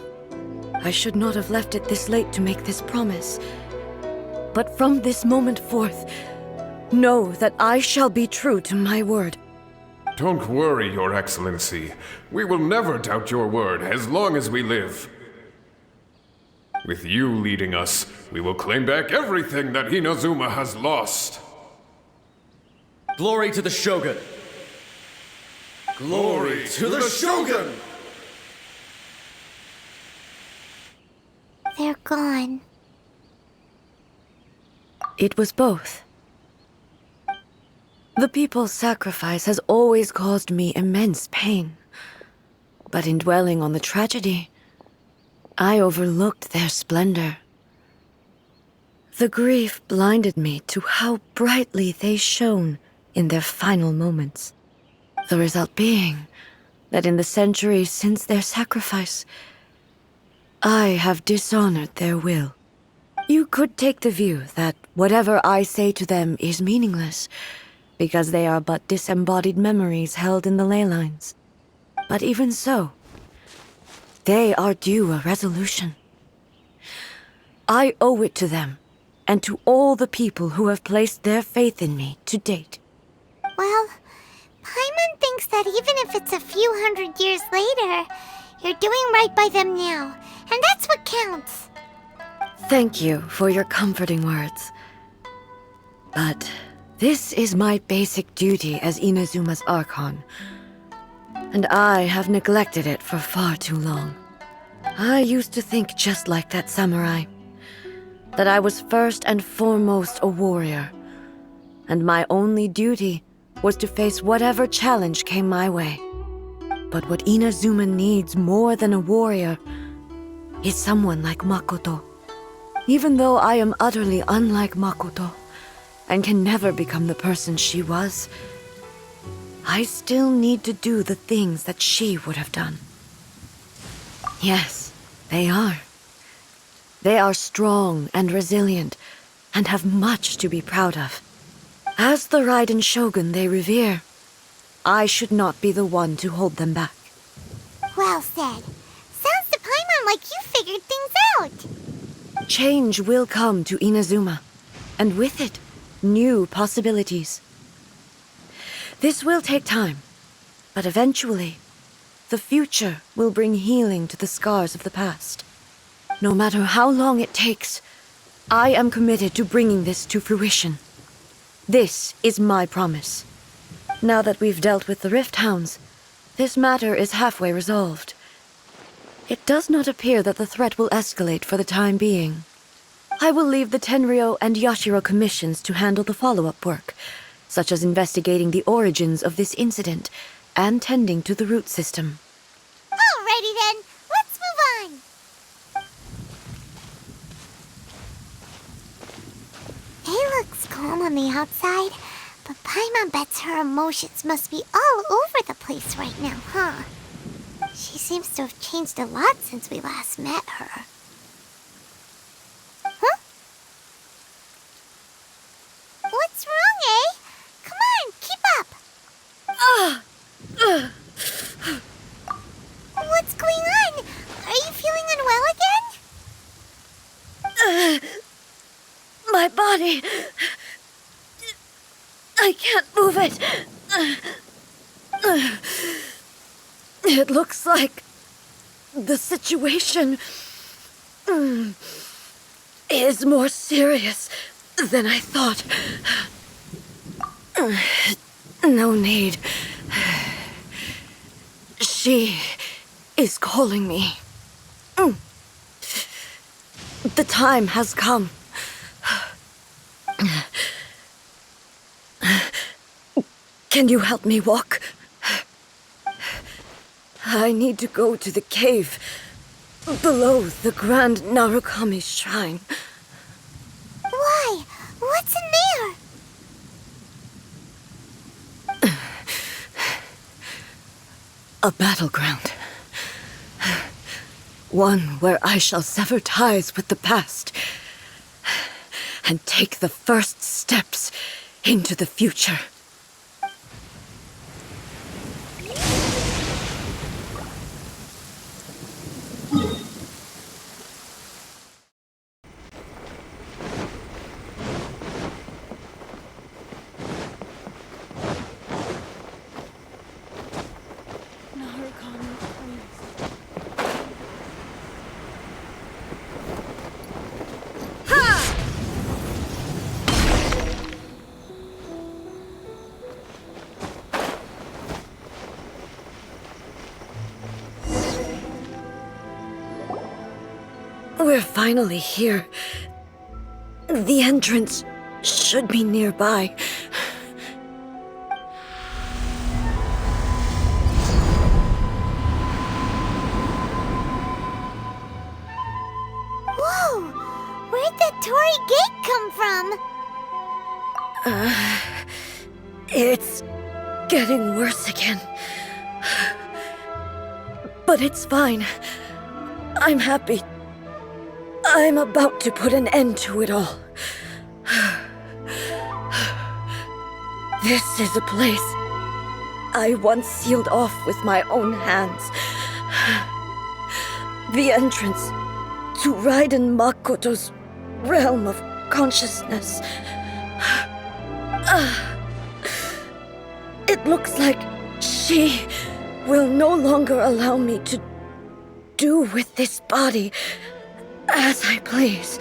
S1: I should not have left it this late to make this promise. But from this moment forth, know that I shall be true to my word.
S9: Don't worry, Your Excellency. We will never doubt your word as long as we live. With you leading us, we will claim back everything that Inazuma has lost.
S8: Glory to the Shogun! Glory to the Shogun!
S3: They're gone.
S1: It was both. The people's sacrifice has always caused me immense pain. But in dwelling on the tragedy, I overlooked their splendor. The grief blinded me to how brightly they shone in their final moments. The result being that in the centuries since their sacrifice, I have dishonored their will. You could take the view that whatever I say to them is meaningless, because they are but disembodied memories held in the ley lines. But even so, they are due a resolution. I owe it to them, and to all the people who have placed their faith in me to date.
S3: Well, Paimon thinks that even if it's a few hundred years later, you're doing right by them now, and that's what counts.
S1: Thank you for your comforting words. But this is my basic duty as Inazuma's Archon, and I have neglected it for far too long. I used to think just like that samurai, that I was first and foremost a warrior, and my only duty was to face whatever challenge came my way. But what Inazuma needs more than a warrior is someone like Makoto. Even though I am utterly unlike Makoto, and can never become the person she was, I still need to do the things that she would have done. Yes, they are. They are strong and resilient, and have much to be proud of. As the Raiden Shogun they revere, I should not be the one to hold them back.
S3: Well said. Sounds to Paimon like you figured things out.
S1: Change will come to Inazuma, and with it, new possibilities. This will take time, but eventually, the future will bring healing to the scars of the past. No matter how long it takes, I am committed to bringing this to fruition. This is my promise. Now that we've dealt with the Rift Hounds, this matter is halfway resolved. It does not appear that the threat will escalate for the time being. I will leave the Tenryo and Yashiro commissions to handle the follow-up work, such as investigating the origins of this incident and tending to the root system.
S3: Alrighty then, let's move on. It looks calm on the outside, but Paimon bets her emotions must be all over the place right now, huh? She seems to have changed a lot since we last met her. Huh? What's wrong, eh? Come on, keep up! What's going on? Are you feeling unwell?
S1: body. I can't move it. It looks like the situation is more serious than I thought. No need. She is calling me. The time has come. Can you help me walk? I need to go to the cave below the Grand Narukami Shrine.
S3: Why? What's in there?
S1: A battleground. One where I shall sever ties with the past and take the first steps into the future. We're finally here. The entrance should be nearby.
S3: Whoa! Where'd that Torii gate come from?
S1: It's getting worse again. But it's fine. I'm happy. I'm about to put an end to it all. This is a place I once sealed off with my own hands. The entrance to Raiden Makoto's realm of consciousness. It looks like she will no longer allow me to do with this body as I please.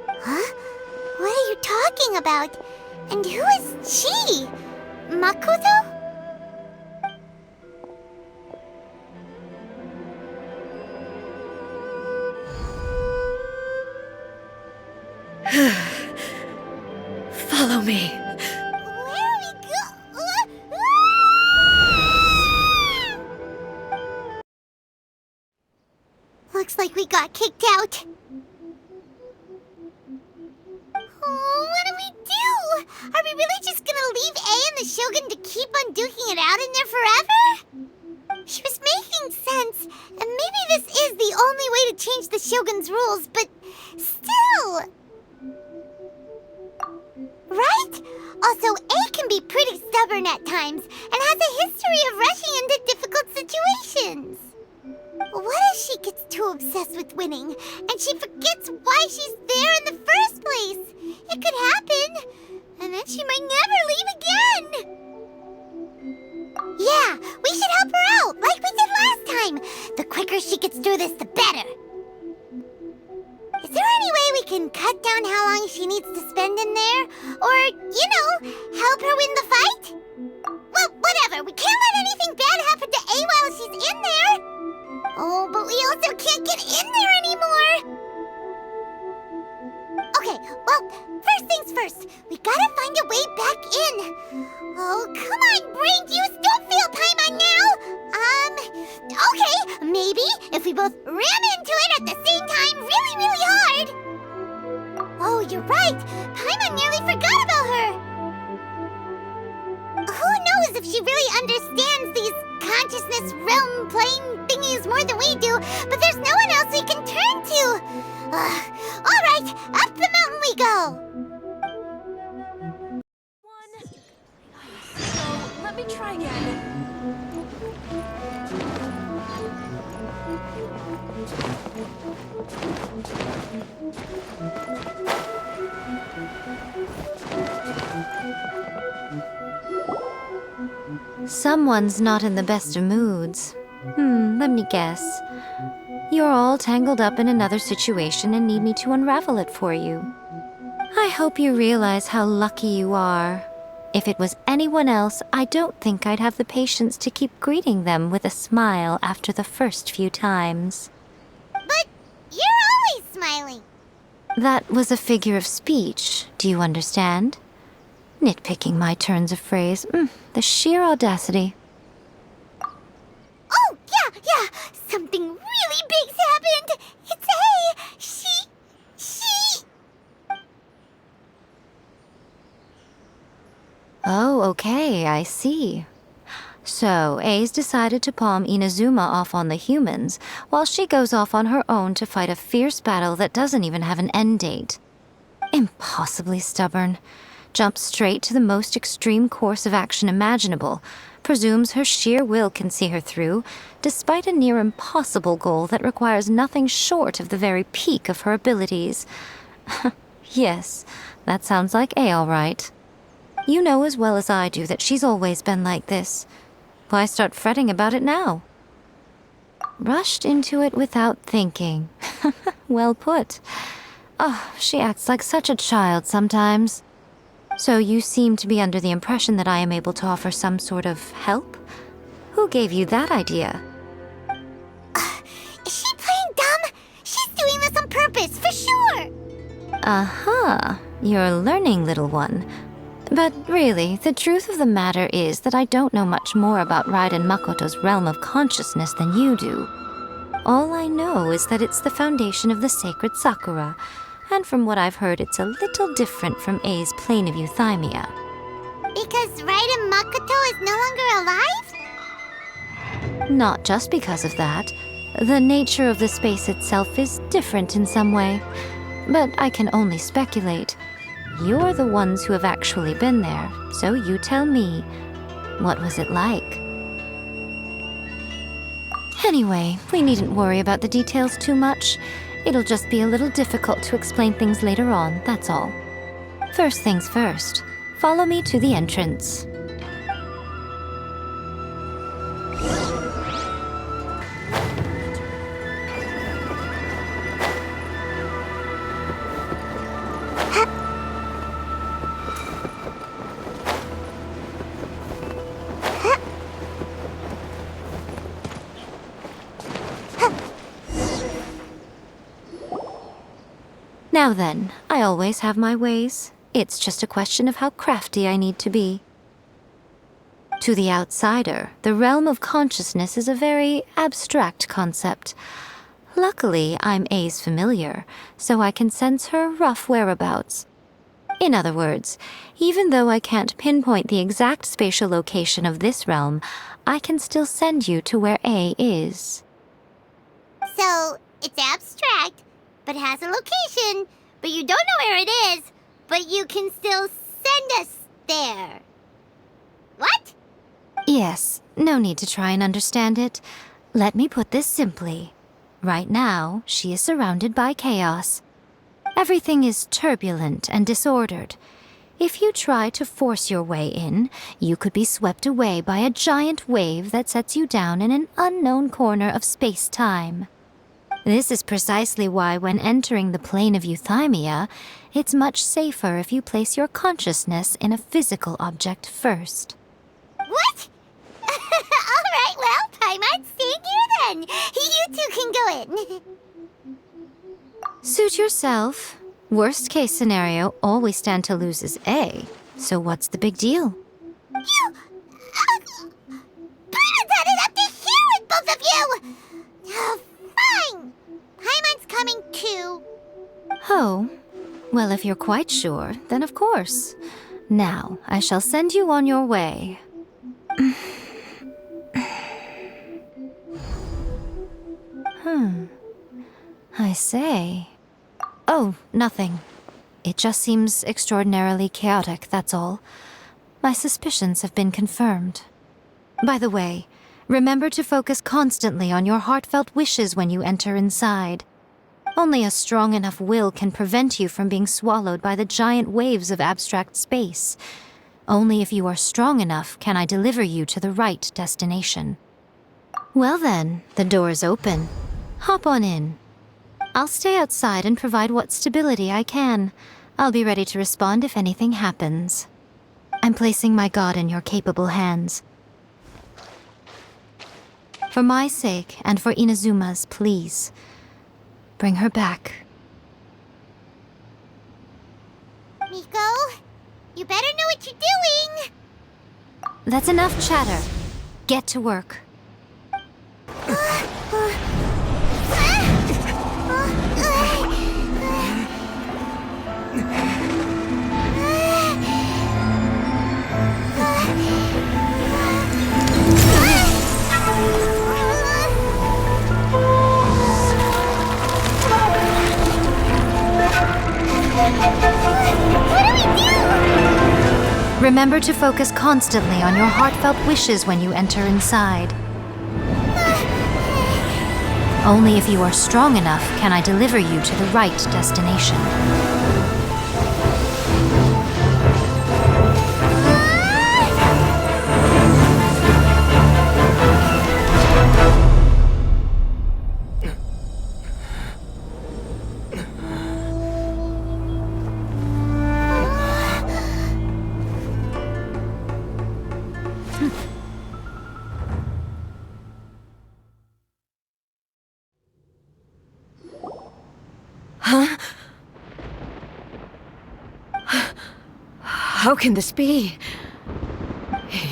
S3: Huh? What are you talking about? And who is she? Makoto?
S1: Follow me.
S3: Where are we go? Looks like we got kicked out. Oh, what do we do? Are we really just gonna leave A and the Shogun to keep on duking it out in there forever? She was making sense, and maybe this is the only way to change the Shogun's rules, but still... Right? Also, A can be pretty stubborn at times, and has a history of rushing into difficult situations. What if she gets too obsessed with winning, and she forgets why she's there in the first place? It could happen, and then she might never leave again. Yeah, we should help her out, like we did last time. The quicker she gets through this, the better. Is there any way we can cut down how long she needs to spend in there? Or, help her win the fight? Well, whatever. We can't let anything bad happen to A while she's in there. Oh, but we also can't get in there anymore. Okay, well, first things first. We gotta find a way back in. Oh, come on, brain juice. Don't feel Paimon now. Okay, maybe if we both ram into it at the same time really, really hard. Oh, you're right. Paimon nearly forgot about her. Who knows if she really understands these consciousness realm plane thingies more than we do, but there's no one else we can turn to. All right, up the mountain we go.
S4: So, let me try again.
S1: Someone's not in the best of moods. Let me guess. You're all tangled up in another situation and need me to unravel it for you. I hope you realize how lucky you are. If it was anyone else, I don't think I'd have the patience to keep greeting them with a smile after the first few times.
S3: But you're always smiling.
S1: That was a figure of speech, do you understand? Nitpicking my turns of phrase. The sheer audacity.
S3: Oh, yeah. Something really big's happened. It's A. She...
S1: Oh, okay, I see. So, A's decided to palm Inazuma off on the humans, while she goes off on her own to fight a fierce battle that doesn't even have an end date. Impossibly stubborn. Jumps straight to the most extreme course of action imaginable, presumes her sheer will can see her through, despite a near impossible goal that requires nothing short of the very peak of her abilities. Yes, that sounds like A all right. You know as well as I do that she's always been like this. Why start fretting about it now? Rushed into it without thinking. Well put. Oh, she acts like such a child sometimes. So you seem to be under the impression that I am able to offer some sort of help? Who gave you that idea?
S3: Is she playing dumb? She's doing this on purpose, for sure.
S1: Aha, you're learning, little one. But really, the truth of the matter is that I don't know much more about Raiden Makoto's realm of consciousness than you do. All I know is that it's the foundation of the sacred Sakura, and from what I've heard, it's a little different from A's plane of euthymia.
S3: Because Raiden Makoto is no longer alive?
S1: Not just because of that. The nature of the space itself is different in some way. But I can only speculate. You're the ones who have actually been there, so you tell me. What was it like? Anyway, we needn't worry about the details too much. It'll just be a little difficult to explain things later on, that's all. First things first, follow me to the entrance. Now then, I always have my ways. It's just a question of how crafty I need to be. To the outsider, the realm of consciousness is a very abstract concept. Luckily, I'm A's familiar, so I can sense her rough whereabouts. In other words, even though I can't pinpoint the exact spatial location of this realm, I can still send you to where A is.
S3: So, it's abstract, but has a location, but you don't know where it is, but you can still send us there. What?
S1: Yes, no need to try and understand it. Let me put this simply. Right now, she is surrounded by chaos. Everything is turbulent and disordered. If you try to force your way in, you could be swept away by a giant wave that sets you down in an unknown corner of space-time. This is precisely why when entering the plane of euthymia, it's much safer if you place your consciousness in a physical object first.
S3: What? Alright, well, Paimon's staying here then. You two can go in.
S1: Suit yourself. Worst case scenario, all we stand to lose is A. So what's the big deal?
S3: You... Paimon's had it up to here with both of you! Fine! Paimon's coming too.
S1: Oh, well, if you're quite sure, then of course. Now, I shall send you on your way. I say. Oh, nothing. It just seems extraordinarily chaotic, that's all. My suspicions have been confirmed. By the way, remember to focus constantly on your heartfelt wishes when you enter inside.
S10: Only a strong enough will can prevent you from being swallowed by the giant waves of abstract space. Only if you are strong enough can I deliver you to the right destination. Well then, the door's open. Hop on in. I'll stay outside and provide what stability I can. I'll be ready to respond if anything happens. I'm placing my god in your capable hands. For my sake, and for Inazuma's, please. Bring her back.
S3: Miko, you better know what you're doing!
S10: That's enough chatter. Get to work. Remember to focus constantly on your heartfelt wishes when you enter inside. Only if you are strong enough can I deliver you to the right destination.
S1: How can this be?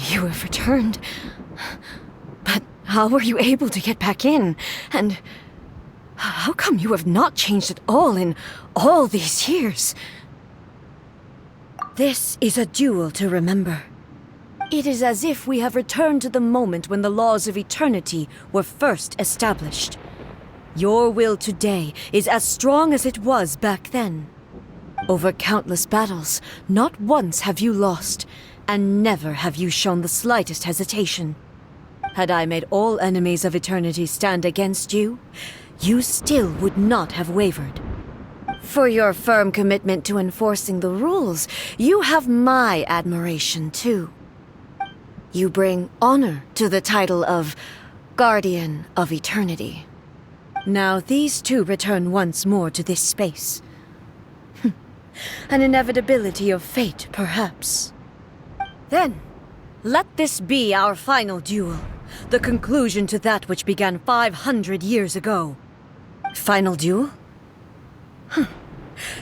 S1: You have returned. But how were you able to get back in? And how come you have not changed at all in all these years? This is a duel to remember. It is as if we have returned to the moment when the laws of eternity were first established. Your will today is as strong as it was back then. Over countless battles, not once have you lost, and never have you shown the slightest hesitation. Had I made all enemies of eternity stand against you, you still would not have wavered. For your firm commitment to enforcing the rules, you have my admiration too. You bring honor to the title of Guardian of Eternity. Now these two return once more to this space. An inevitability of fate, perhaps. Then, let this be our final duel, the conclusion to that which began 500 years ago. Final duel?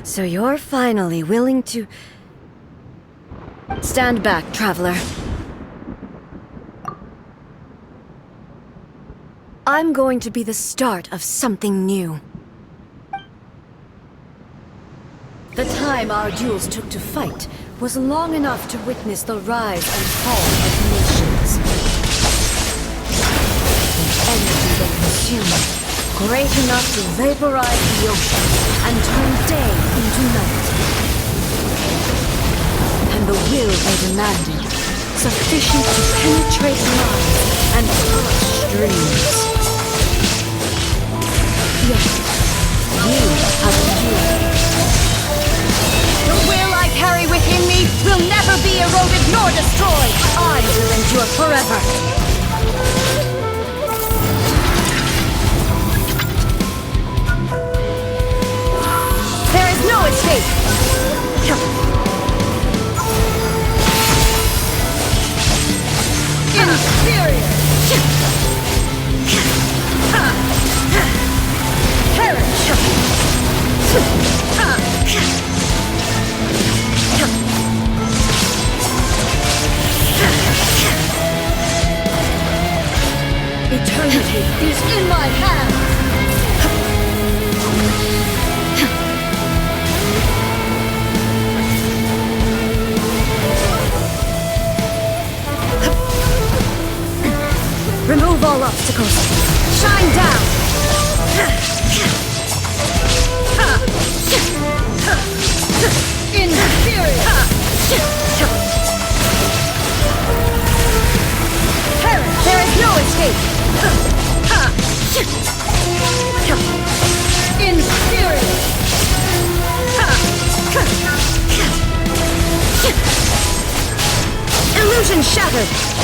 S1: So you're finally willing to... Stand back, traveler. I'm going to be the start of something new. The time our duels took to fight was long enough to witness the rise and fall of nations. An energy they consumed, great enough to vaporize the ocean and turn day into night. And the will they demanded, sufficient to penetrate minds and touch dreams. Yet, you have endured. The will I carry within me will never be eroded nor destroyed. I will endure forever. There is no escape. Inferior. Perish. Eternity is in my hands! Remove all obstacles. Shine down! Inferior! There is no escape! Inferior! shattered!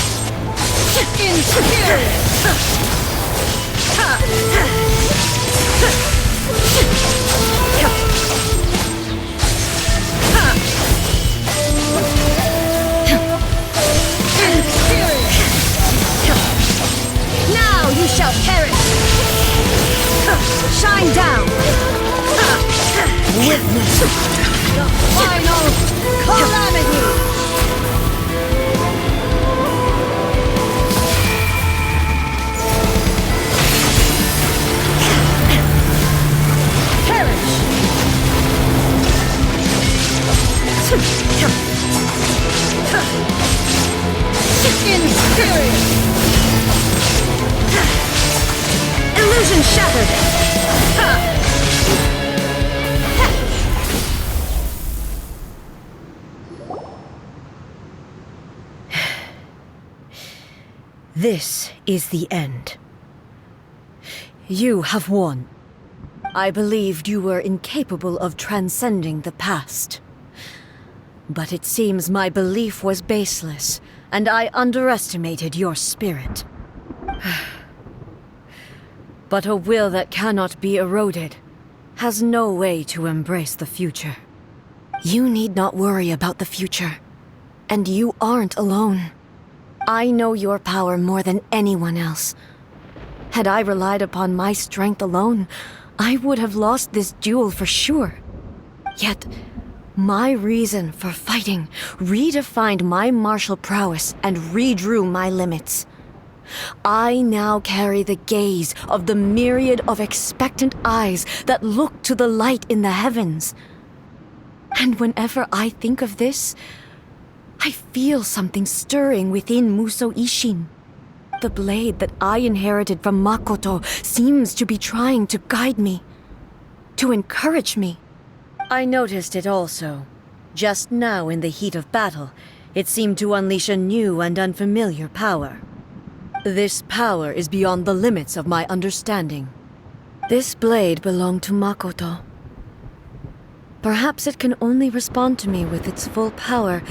S11: Now you shall perish! Shine down!
S1: Witness
S11: The final calamity!
S1: illusion shattered! This is the end. You have won. I believed you were incapable of transcending the past. But it seems my belief was baseless, and I underestimated your spirit. But a will that cannot be eroded has no way to embrace the future. You need not worry about the future, and you aren't alone. I know your power more than anyone else. Had I relied upon my strength alone, I would have lost this duel for sure. Yet, my reason for fighting redefined my martial prowess and redrew my limits. I now carry the gaze of the myriad of expectant eyes that look to the light in the heavens. And whenever I think of this, I feel something stirring within Musou Ishin. The blade that I inherited from Makoto seems to be trying to guide me, to encourage me. I noticed it also. Just now in the heat of battle, it seemed to unleash a new and unfamiliar power. This power is beyond the limits of my understanding. This blade belonged to Makoto. Perhaps it can only respond to me with its full power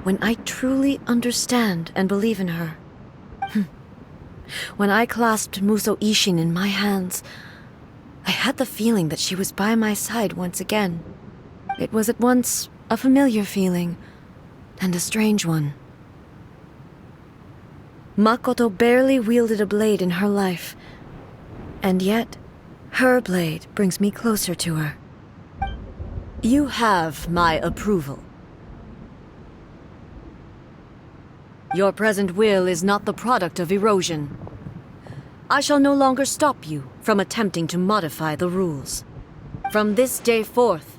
S1: when I truly understand and believe in her. When I clasped Musou Ishin in my hands, I had the feeling that she was by my side once again. It was at once a familiar feeling and a strange one. Makoto barely wielded a blade in her life, and yet her blade brings me closer to her. You have my approval. Your present will is not the product of erosion. I shall no longer stop you from attempting to modify the rules. From this day forth,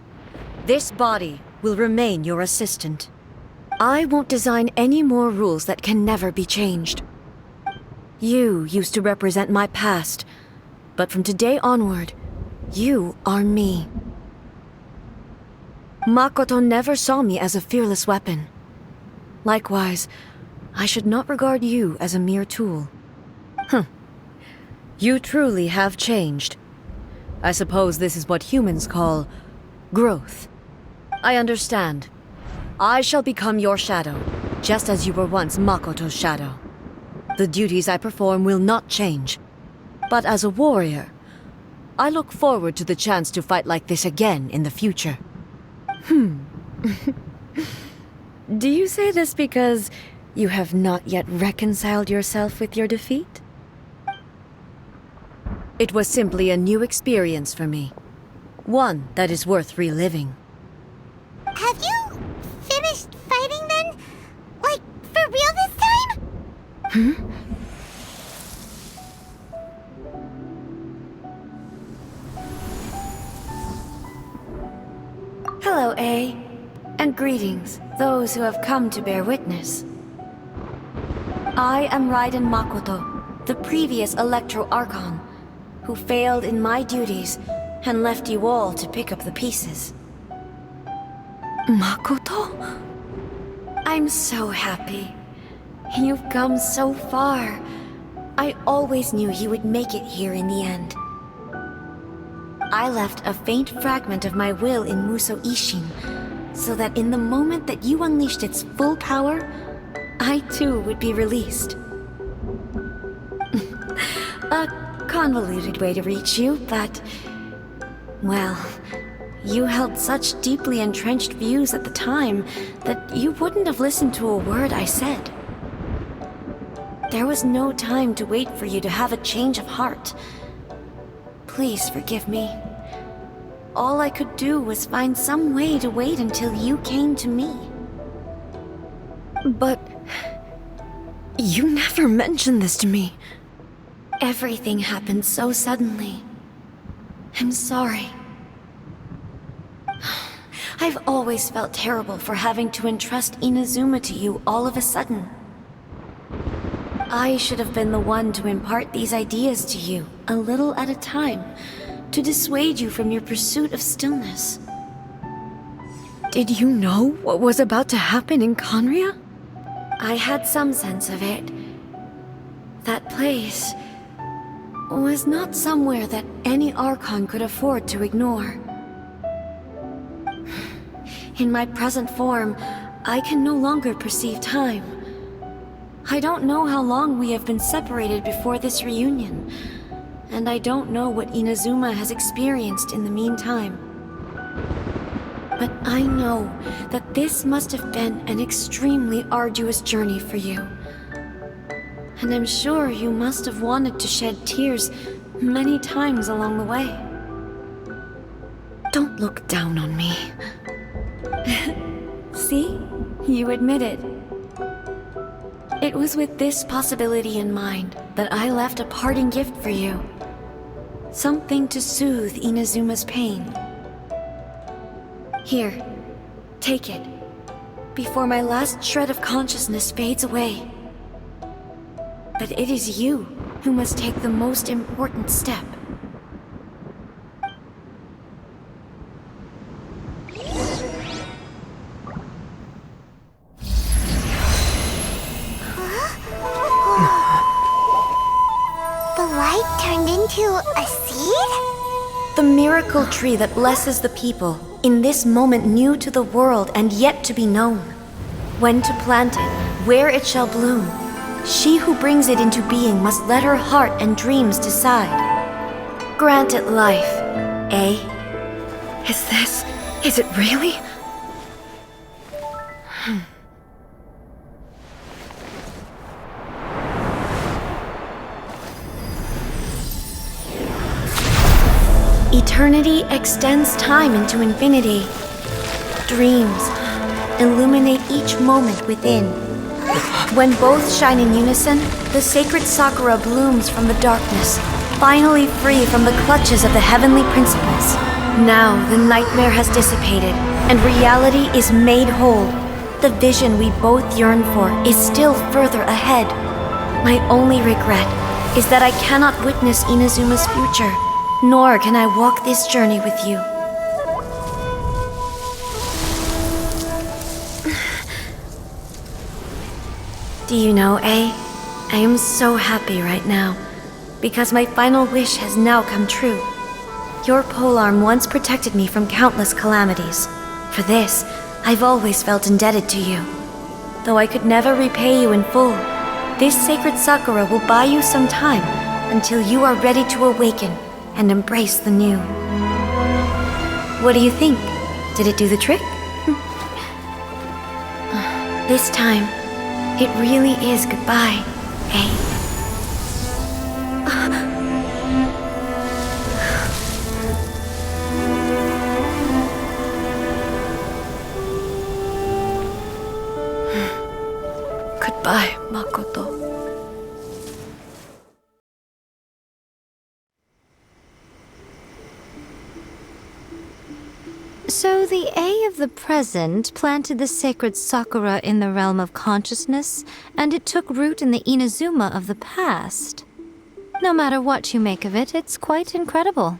S1: this body will remain your assistant. I won't design any more rules that can never be changed. You used to represent my past, but from today onward, you are me. Makoto never saw me as a fearless weapon. Likewise, I should not regard you as a mere tool. You truly have changed. I suppose this is what humans call growth. I understand. I shall become your shadow, just as you were once Makoto's shadow. The duties I perform will not change. But as a warrior, I look forward to the chance to fight like this again in the future. Do you say this because you have not yet reconciled yourself with your defeat? It was simply a new experience for me. One that is worth reliving.
S3: Have you finished fighting then? Like, for real this time?
S1: Hello, A. And greetings, those who have come to bear witness. I am Raiden Makoto, the previous Electro Archon, who failed in my duties and left you all to pick up the pieces. Makoto? I'm so happy. You've come so far. I always knew you would make it here in the end. I left a faint fragment of my will in Musou Ishin, so that in the moment that you unleashed its full power, I too would be released. A convoluted way to reach you, but... well, you held such deeply entrenched views at the time that you wouldn't have listened to a word I said. There was no time to wait for you to have a change of heart. Please forgive me. All I could do was find some way to wait until you came to me. But... you never mentioned this to me. Everything happened so suddenly. I'm sorry. I've always felt terrible for having to entrust Inazuma to you all of a sudden. I should have been the one to impart these ideas to you, a little at a time, to dissuade you from your pursuit of stillness. Did you know what was about to happen in Conria? I had some sense of it. That place was not somewhere that any Archon could afford to ignore. In my present form, I can no longer perceive time. I don't know how long we have been separated before this reunion, and I don't know what Inazuma has experienced in the meantime. But I know that this must have been an extremely arduous journey for you. And I'm sure you must have wanted to shed tears many times along the way. Don't look down on me. See? You admit it. It was with this possibility in mind that I left a parting gift for you. Something to soothe Inazuma's pain. Here, take it, before my last shred of consciousness fades away. But it is you who must take the most important step.
S3: Into a seed?
S1: The miracle tree that blesses the people, in this moment new to the world and yet to be known. When to plant it, where it shall bloom, she who brings it into being must let her heart and dreams decide. Grant it life, eh? Is it really? Eternity extends time into infinity. Dreams illuminate each moment within. When both shine in unison, the sacred Sakura blooms from the darkness, finally free from the clutches of the heavenly principles. Now the nightmare has dissipated, and reality is made whole. The vision we both yearn for is still further ahead. My only regret is that I cannot witness Inazuma's future. Nor can I walk this journey with you. Do you know, I am so happy right now, because my final wish has now come true. Your polearm once protected me from countless calamities. For this, I've always felt indebted to you. Though I could never repay you in full, this sacred Sakura will buy you some time until you are ready to awaken and embrace the new. What do you think? Did it do the trick? This time, it really is goodbye, eh? Goodbye, Makoto.
S10: So the A of the present planted the sacred Sakura in the realm of consciousness, and it took root in the Inazuma of the past. No matter what you make of it, it's quite incredible.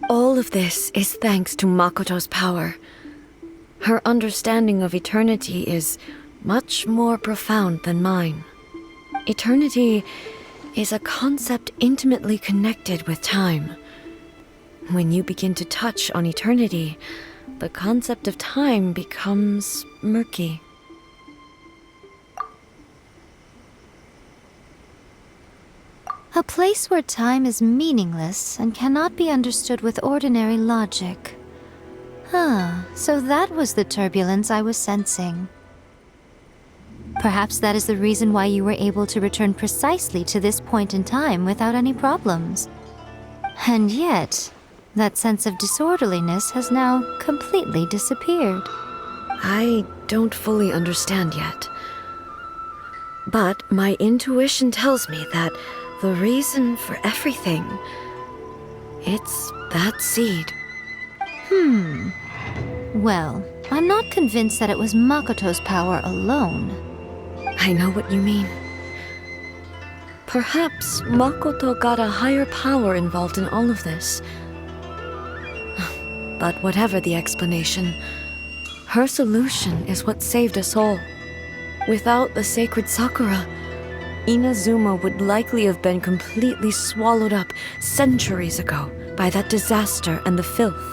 S1: All of this is thanks to Makoto's power. Her understanding of eternity is much more profound than mine. Eternity is a concept intimately connected with time. When you begin to touch on eternity, the concept of time becomes murky.
S10: A place where time is meaningless and cannot be understood with ordinary logic. So that was the turbulence I was sensing. Perhaps that is the reason why you were able to return precisely to this point in time without any problems. And yet, that sense of disorderliness has now completely disappeared.
S1: I don't fully understand yet. But my intuition tells me that the reason for everything, it's that seed.
S10: Well, I'm not convinced that it was Makoto's power alone.
S1: I know what you mean. Perhaps Makoto got a higher power involved in all of this. But whatever the explanation, her solution is what saved us all. Without the sacred Sakura, Inazuma would likely have been completely swallowed up centuries ago by that disaster and the filth.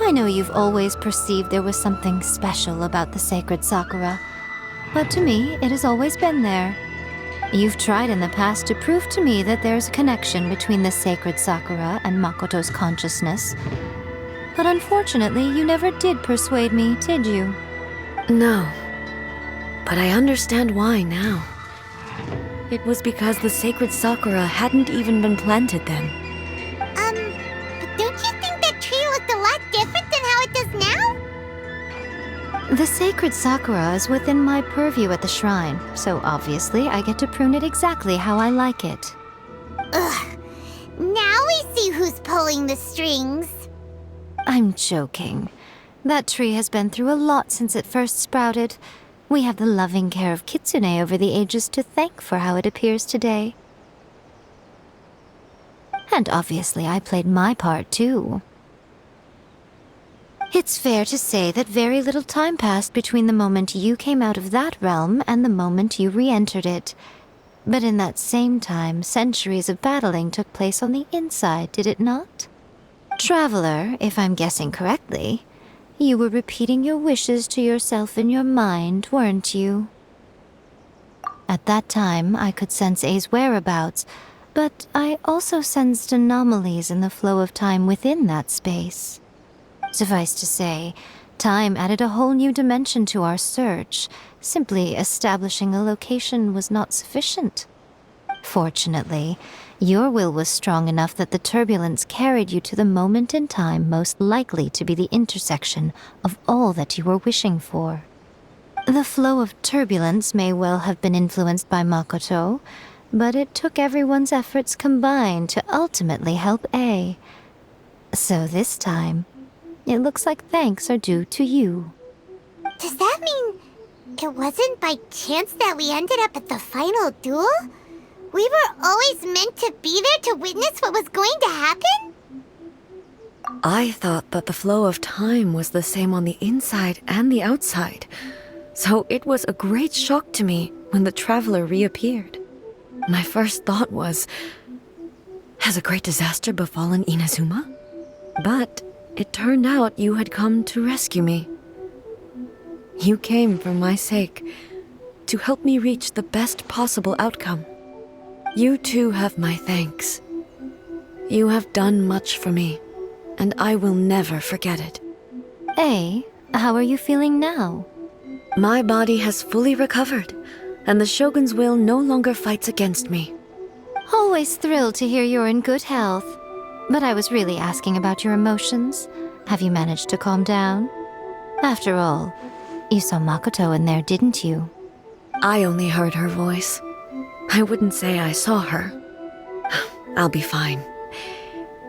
S10: I know you've always perceived there was something special about the sacred Sakura, but to me, it has always been there. You've tried in the past to prove to me that there's a connection between the sacred Sakura and Makoto's consciousness, but unfortunately, you never did persuade me, did you?
S1: No, but I understand why now. It was because the sacred Sakura hadn't even been planted then.
S3: But don't you think that tree looked a lot different than how it does now?
S10: The sacred Sakura is within my purview at the shrine, so obviously I get to prune it exactly how I like it.
S3: Ugh. Now we see who's pulling the strings.
S10: I'm joking. That tree has been through a lot since it first sprouted. We have the loving care of Kitsune over the ages to thank for how it appears today. And obviously I played my part too. It's fair to say that very little time passed between the moment you came out of that realm and the moment you re-entered it. But in that same time, centuries of battling took place on the inside, did it not? Traveler, if I'm guessing correctly, you were repeating your wishes to yourself in your mind, weren't you? At that time, I could sense A's whereabouts, but I also sensed anomalies in the flow of time within that space. Suffice to say, time added a whole new dimension to our search. Simply establishing a location was not sufficient. Fortunately, your will was strong enough that the turbulence carried you to the moment in time most likely to be the intersection of all that you were wishing for. The flow of turbulence may well have been influenced by Makoto, but it took everyone's efforts combined to ultimately help A. So this time, it looks like thanks are due to you.
S3: Does that mean it wasn't by chance that we ended up at the final duel? We were always meant to be there to witness what was going to happen?
S1: I thought that the flow of time was the same on the inside and the outside, so it was a great shock to me when the traveler reappeared. My first thought was, has a great disaster befallen Inazuma? But it turned out you had come to rescue me. You came for my sake, to help me reach the best possible outcome. You too have my thanks. You have done much for me, and I will never forget it.
S10: A, how are you feeling now?
S1: My body has fully recovered, and the Shogun's will no longer fights against me.
S10: Always thrilled to hear you're in good health. But I was really asking about your emotions. Have you managed to calm down? After all, you saw Makoto in there, didn't you?
S1: I only heard her voice. I wouldn't say I saw her. I'll be fine.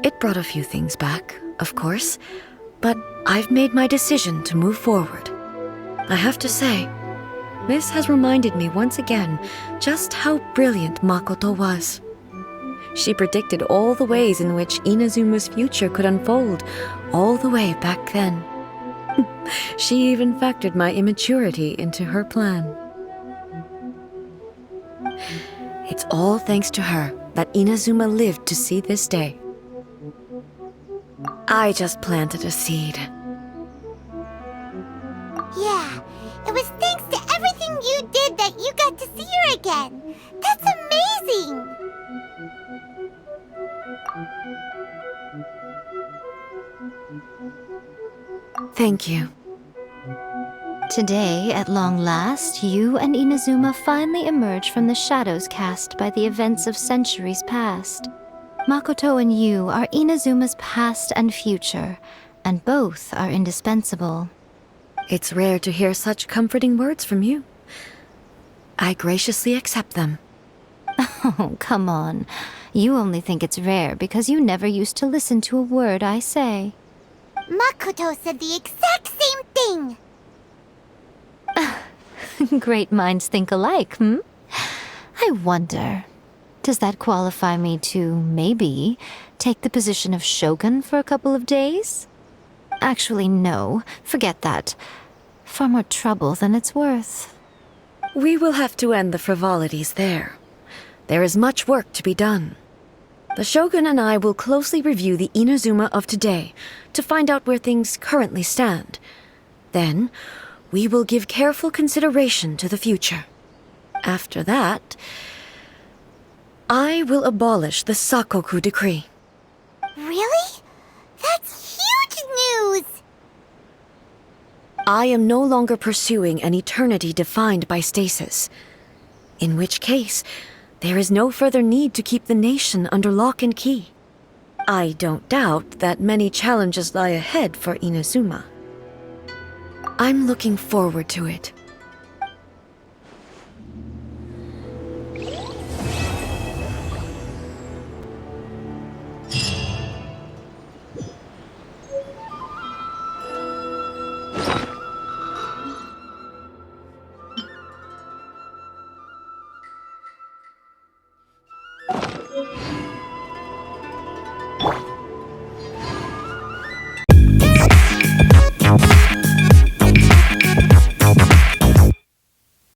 S1: It brought a few things back, of course, but I've made my decision to move forward. I have to say, this has reminded me once again just how brilliant Makoto was. She predicted all the ways in which Inazuma's future could unfold, all the way back then. She even factored my immaturity into her plan. It's all thanks to her that Inazuma lived to see this day. I just planted a seed.
S3: Yeah, it was thanks to everything you did that you got to see her again. That's amazing!
S1: Thank you.
S10: Today, at long last, you and Inazuma finally emerge from the shadows cast by the events of centuries past. Makoto and you are Inazuma's past and future, and both are indispensable.
S1: It's rare to hear such comforting words from you. I graciously accept them.
S10: Oh, come on. You only think it's rare because you never used to listen to a word I say.
S3: Makoto said the exact same thing!
S10: Great minds think alike, hmm? I wonder, does that qualify me to, maybe, take the position of Shogun for a couple of days? Actually, no. Forget that. Far more trouble than it's worth.
S1: We will have to end the frivolities there. There is much work to be done. The Shogun and I will closely review the Inazuma of today to find out where things currently stand. Then, we will give careful consideration to the future. After that, I will abolish the Sakoku decree.
S3: Really? That's huge news!
S1: I am no longer pursuing an eternity defined by stasis. In which case, there is no further need to keep the nation under lock and key. I don't doubt that many challenges lie ahead for Inazuma. I'm looking forward to it.